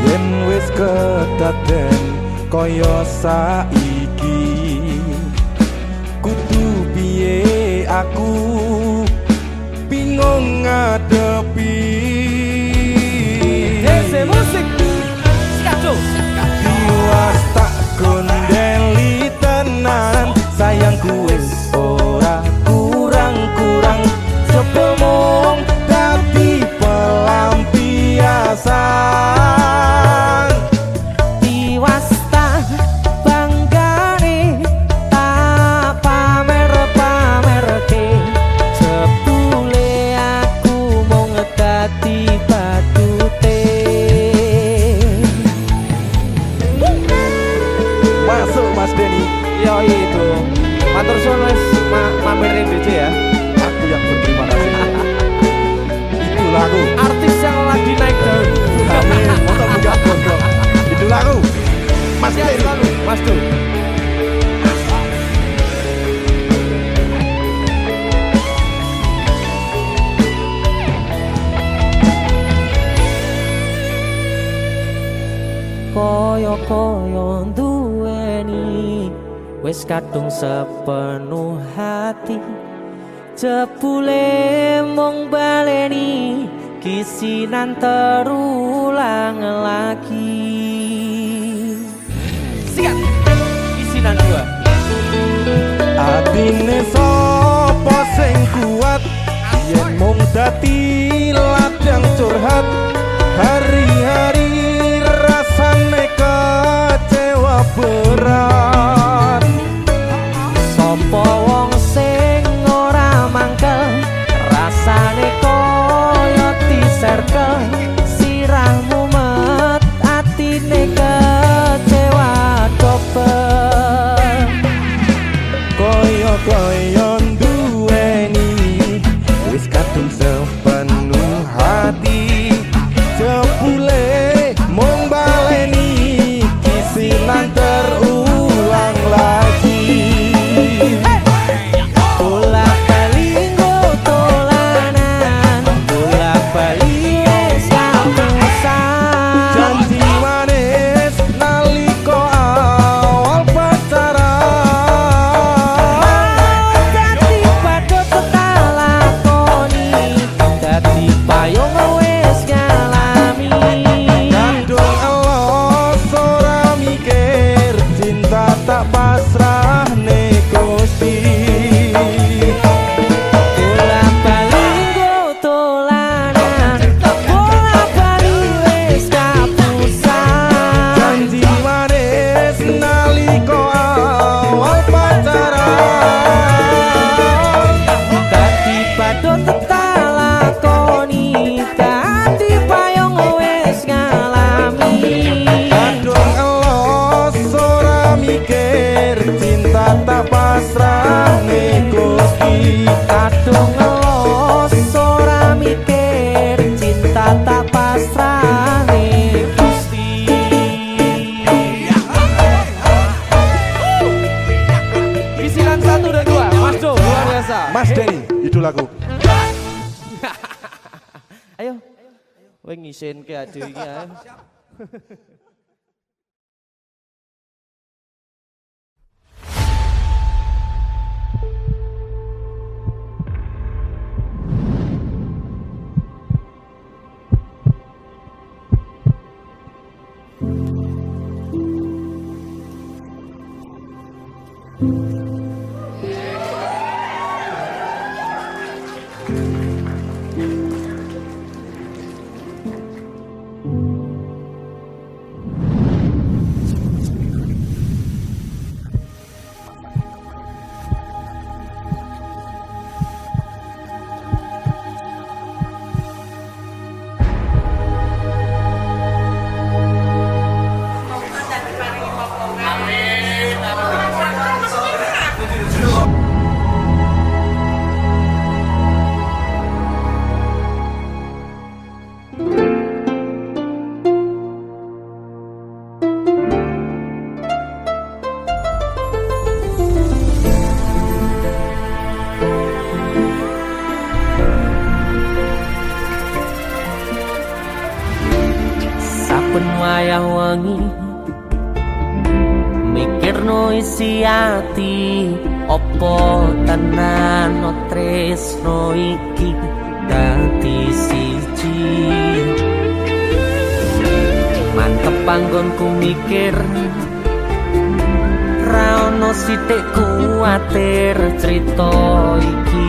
yen wis kedaden kaya saiki, kudu piye aku bingung ngadepi. Dese musik Skato. Tiwas tak gondeli tenan, sayangku wis ora kurang-kurang, jebul mung dadi pelampiasan. Tiwas tak banggane tak pamer-pamerke, jebule aku mung dadi badute. Masuk Mas Denny, Yo itu matur suwun wis mamerin DC ya. aku yang berterima kasih. Itulah aku, Artis yang lagi naik daun. amin, motor buka gondok. Itulah aku, Mas Sehat Denny. selalu, Mas Du. Koyo-koyo duweni wis kadung sepenuh hati, jebule mung baleni kisinan terulang lagi. Sikat kisinan dua. Atine sapa sing kuat, yen mung dadi ladang curhat, hari-hari rasane kecewa berat. Sopo wong sing ora mangkel, rasane koyo diserkel, sirahmu met atine kecewa dobel. Koyo-koyo duweni wis kadung sepenuh hati, jebule mung baleni kisinan terulang lagi. Bolak-balik tolanan, bolak-balik wis kapusan. Janji manis nalika awal pacaran, pasrahne Gusti kadung ngelos ora mikir cinta tak pasrahne Gusti. Isilan 1 dan 2 Mas Jo luar biasa. Mas Denny, idolaku. Ayo kowe ngisin ke ade iki ayo. Saben wayah wengi mikirno isi ati opo tenan tresno iki dadi siji. Mantep panggonku mikir ra ono sithik kuwatir crita iki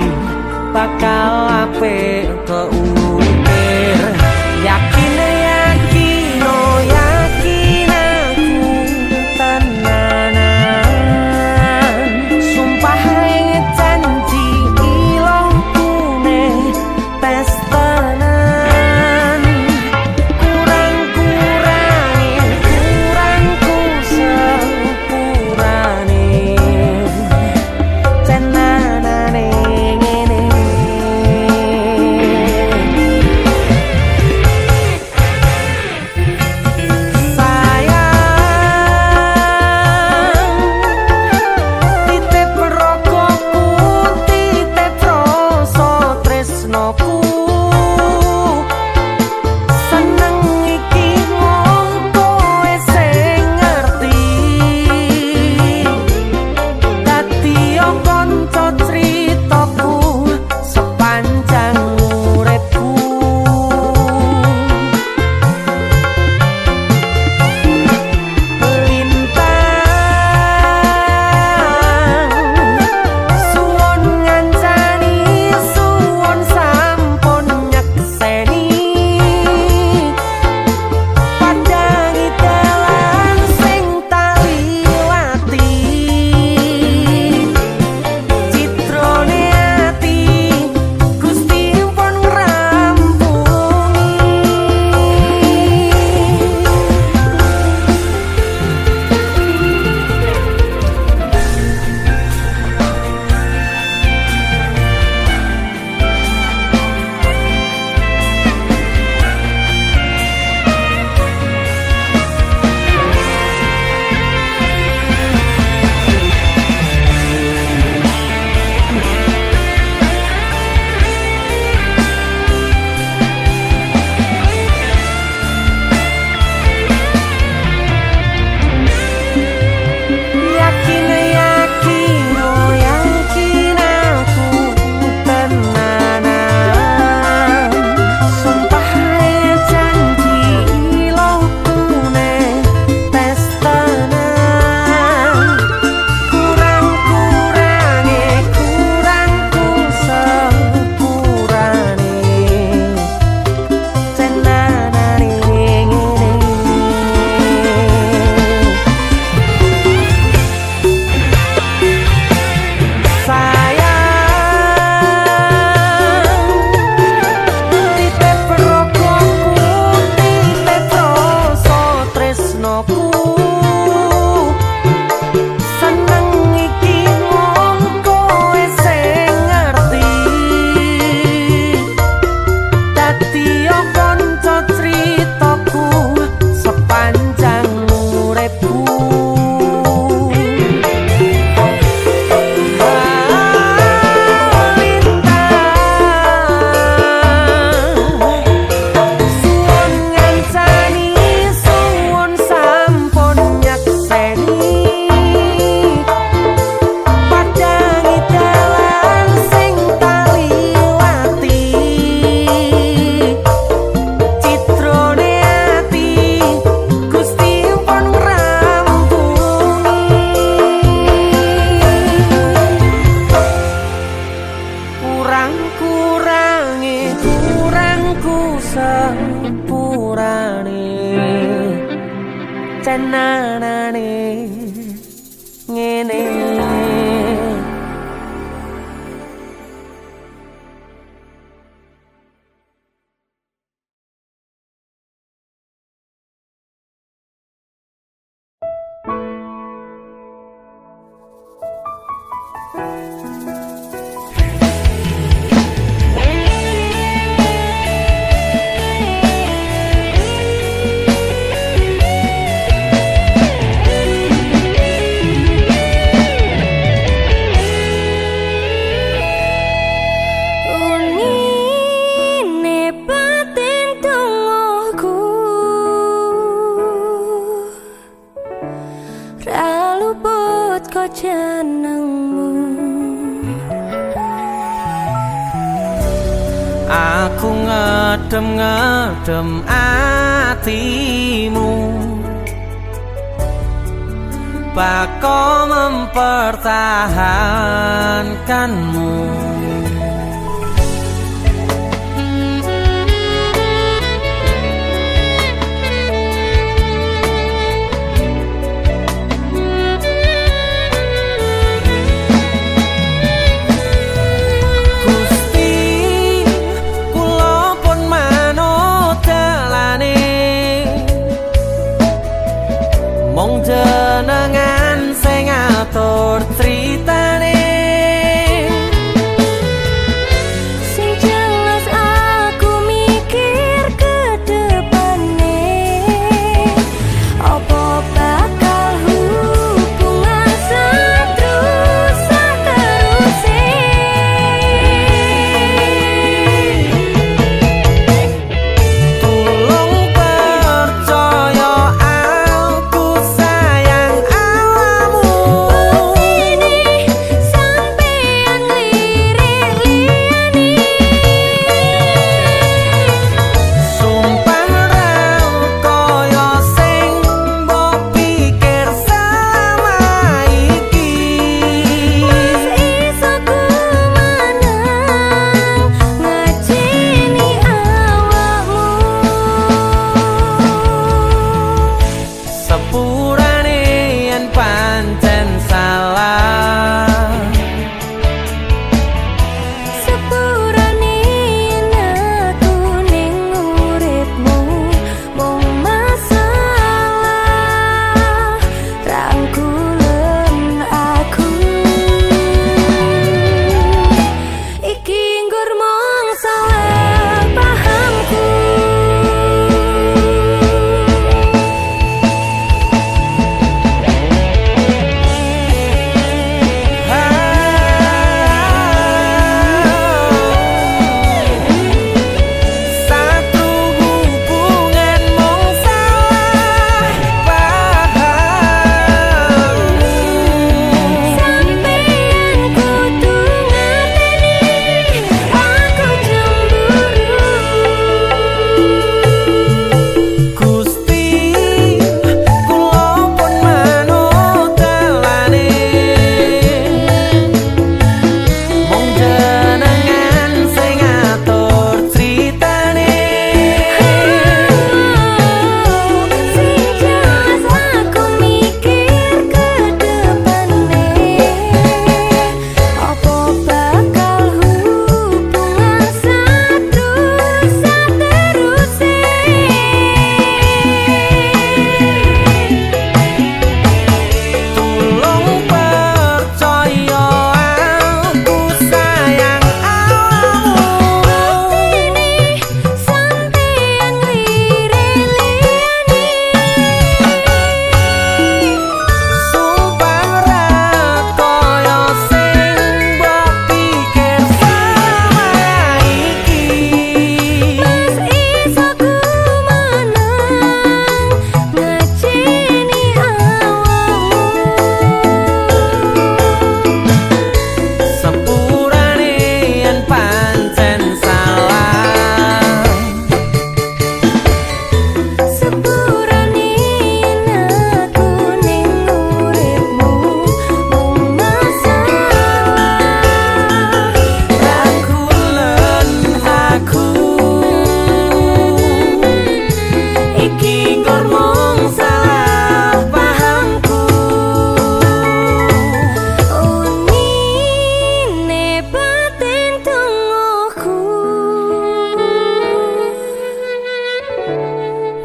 bakal apik keukir. Yakin yakin oh yakin aku tenanan sumpah ing janji ilongkune tes tenan kurangku sepurane tenanane ngene. aku ngedem-ngedem atimu, bakal mempertahankanmu. Mong jenengan sing ngatur critane, sing jelas aku mikir ke depane, apa bakal hubungan seterusnya terusé. tulung percaya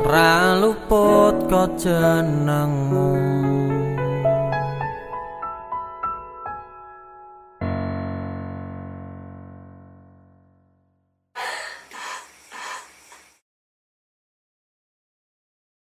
ra luput kok jeneng